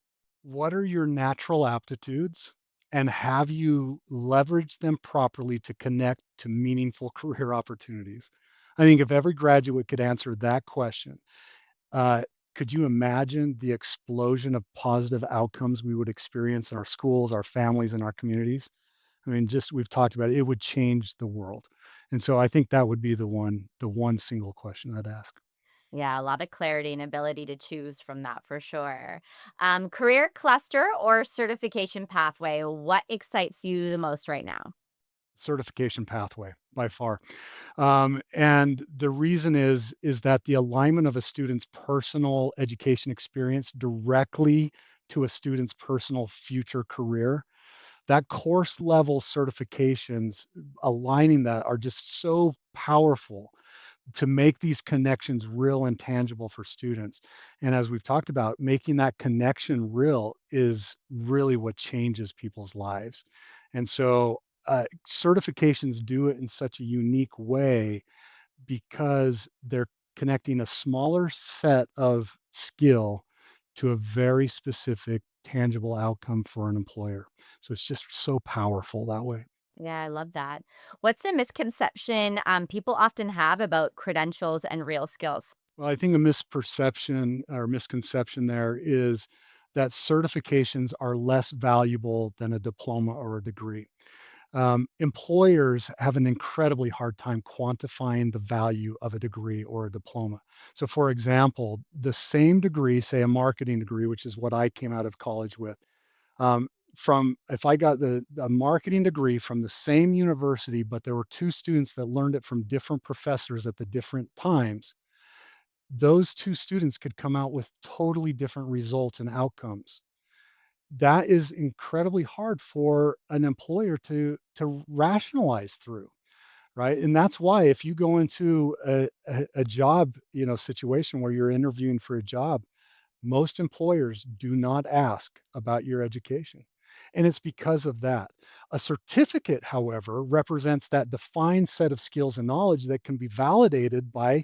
What are your natural aptitudes, and have you leveraged them properly to connect to meaningful career opportunities? I think if every graduate could answer that question, uh, could you imagine the explosion of positive outcomes we would experience in our schools, our families, and our communities? I mean, just we've talked about it, it would change the world. And so I think that would be the one single question I'd ask. Yeah, a lot of clarity and ability to choose from that for sure. Career cluster or certification pathway, what excites you the most right now? Certification pathway by far. And the reason is that the alignment of a student's personal education experience directly to a student's personal future career, that course level certifications, aligning that are just so powerful to make these connections real and tangible for students. And as we've talked about, making that connection real is really what changes people's lives. And so certifications do it in such a unique way because they're connecting a smaller set of skill to a very specific, tangible outcome for an employer. So it's just so powerful that way. Yeah, I love that. What's a misconception people often have about credentials and real skills? Well, I think a misperception or misconception there is that certifications are less valuable than a diploma or a degree. Employers have an incredibly hard time quantifying the value of a degree or a diploma. So, for example, the same degree, say a marketing degree, which is what I came out of college with, um, from if I got the marketing degree from the same university, but there were two students that learned it from different professors at the different times, those two students could come out with totally different results and outcomes. That is incredibly hard for an employer to rationalize through, right? And that's why if you go into a job, situation where you're interviewing for a job, most employers do not ask about your education. And it's because of that. A certificate, however, represents that defined set of skills and knowledge that can be validated by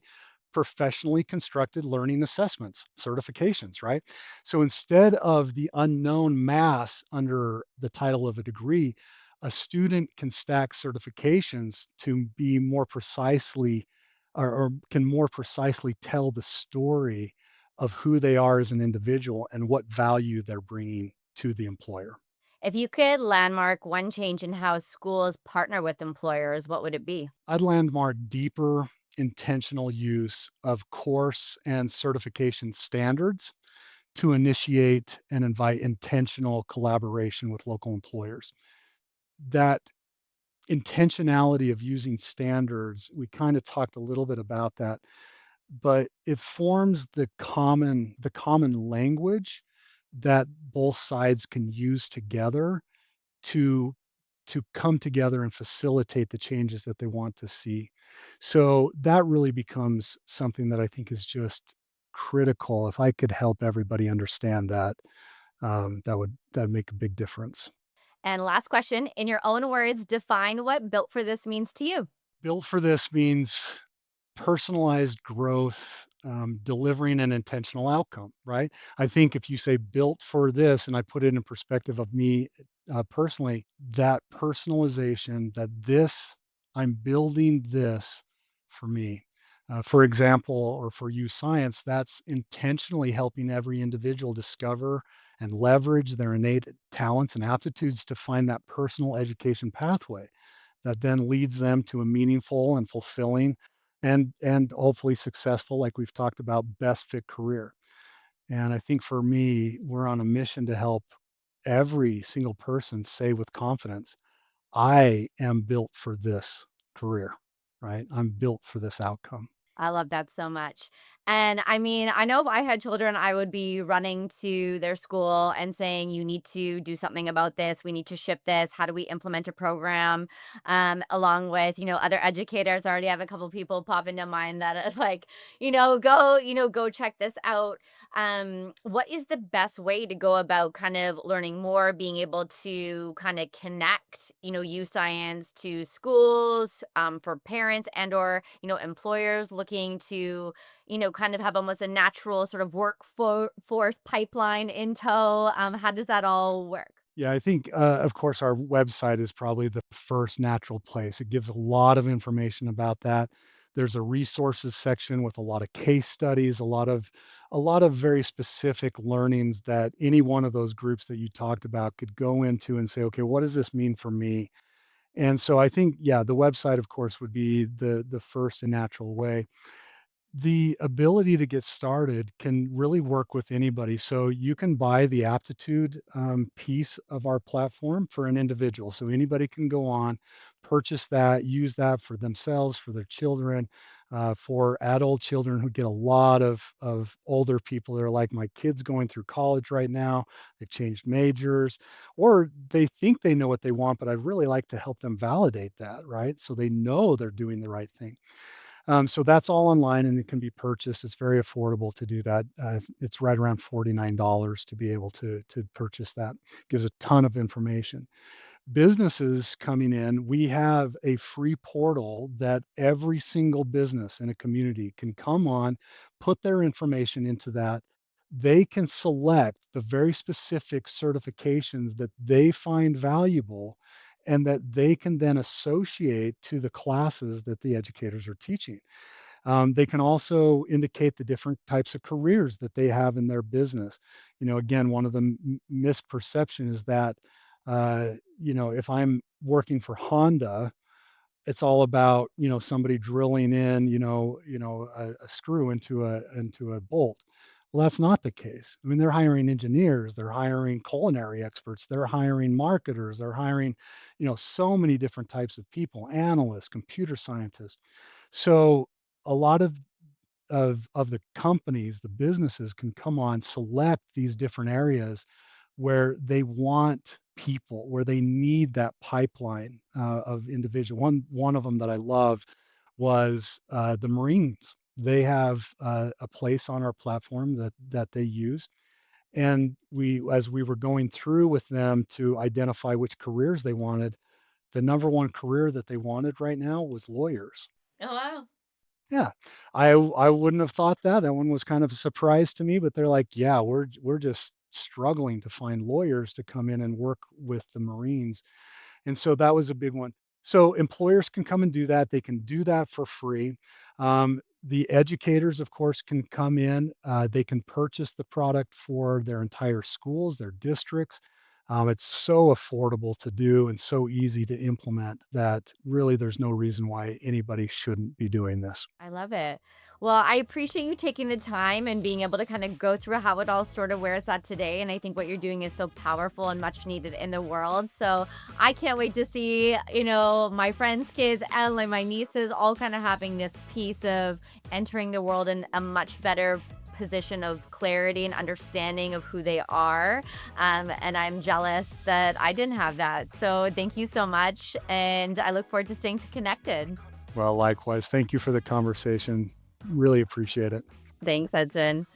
professionally constructed learning assessments, certifications, right? So instead of the unknown mass under the title of a degree, a student can stack certifications to be more precisely or can more precisely tell the story of who they are as an individual and what value they're bringing to the employer. If you could landmark one change in how schools partner with employers, what would it be? I'd landmark deeper intentional use of course and certification standards to initiate and invite intentional collaboration with local employers. That intentionality of using standards, we kind of talked a little bit about that, but it forms the common language that both sides can use together to come together and facilitate the changes that they want to see. So that really becomes something that I think is just critical. If I could help everybody understand that, that'd make a big difference. And last question, in your own words, define what built for this means to you. Built for this means personalized growth, delivering an intentional outcome, right? I think if you say built for this, and I put it in perspective of me personally, that personalization, that I'm building this for me. For example, or for you, science, that's intentionally helping every individual discover and leverage their innate talents and aptitudes to find that personal education pathway that then leads them to a meaningful and fulfilling and hopefully successful, like we've talked about, best fit career. And I think for me, we're on a mission to help every single person say with confidence, I am built for this career, right? I'm built for this outcome. I love that so much. And I mean, I know if I had children, I would be running to their school and saying, you need to do something about this. We need to ship this. How do we implement a program? Along with, other educators. I already have a couple people pop into mind that is like, go check this out. What is the best way to go about kind of learning more, being able to kind of connect, use science to schools, for parents and or, employers looking to, kind of have almost a natural sort of workforce pipeline in tow? How does that all work? Yeah, I think, of course, our website is probably the first natural place. It gives a lot of information about that. There's a resources section with a lot of case studies, a lot of very specific learnings that any one of those groups that you talked about could go into and say, okay, what does this mean for me? And so I think, yeah, the website, of course, would be the first and natural way. The ability to get started can really work with anybody. So you can buy the aptitude piece of our platform for an individual. So anybody can go on, purchase that, use that for themselves, for their children, for adult children who get a lot of older people that are like, my kid's going through college right now. They've changed majors, or they think they know what they want, but I'd really like to help them validate that, right? So they know they're doing the right thing. So that's all online and it can be purchased. It's very affordable to do that. It's right around $49 to be able to purchase that. Gives a ton of information. Businesses coming in, we have a free portal that every single business in a community can come on, put their information into that. They can select the very specific certifications that they find valuable and that they can then associate to the classes that the educators are teaching. They can also indicate the different types of careers that they have in their business. Again, one of the misperception is that, if I'm working for Honda, it's all about, somebody drilling in, a screw into a bolt. Well, that's not the case. I mean, they're hiring engineers, they're hiring culinary experts, they're hiring marketers, they're hiring, so many different types of people, analysts, computer scientists. So a lot of the companies, the businesses can come on, select these different areas where they want people, where they need that pipeline of individual. One of them that I love was the Marines. They have a place on our platform that they use, and as we were going through with them to identify which careers they wanted, the number one career that they wanted right now was lawyers. Oh, wow. Yeah. I wouldn't have thought that. That one was kind of a surprise to me, but they're like, "Yeah, we're just struggling to find lawyers to come in and work with the Marines." And so that was a big one. So employers can come and do that. They can do that for free. The educators, of course, can come in. They can purchase the product for their entire schools, their districts. It's so affordable to do and so easy to implement that really there's no reason why anybody shouldn't be doing this. I love it. Well, I appreciate you taking the time and being able to kind of go through how it all sort of where it's at today. And I think what you're doing is so powerful and much needed in the world. So I can't wait to see, my friends' kids and like my nieces all kind of having this piece of entering the world in a much better position of clarity and understanding of who they are. And I'm jealous that I didn't have that. So thank you so much. And I look forward to staying connected. Well, likewise, thank you for the conversation. Really appreciate it. Thanks, Edson.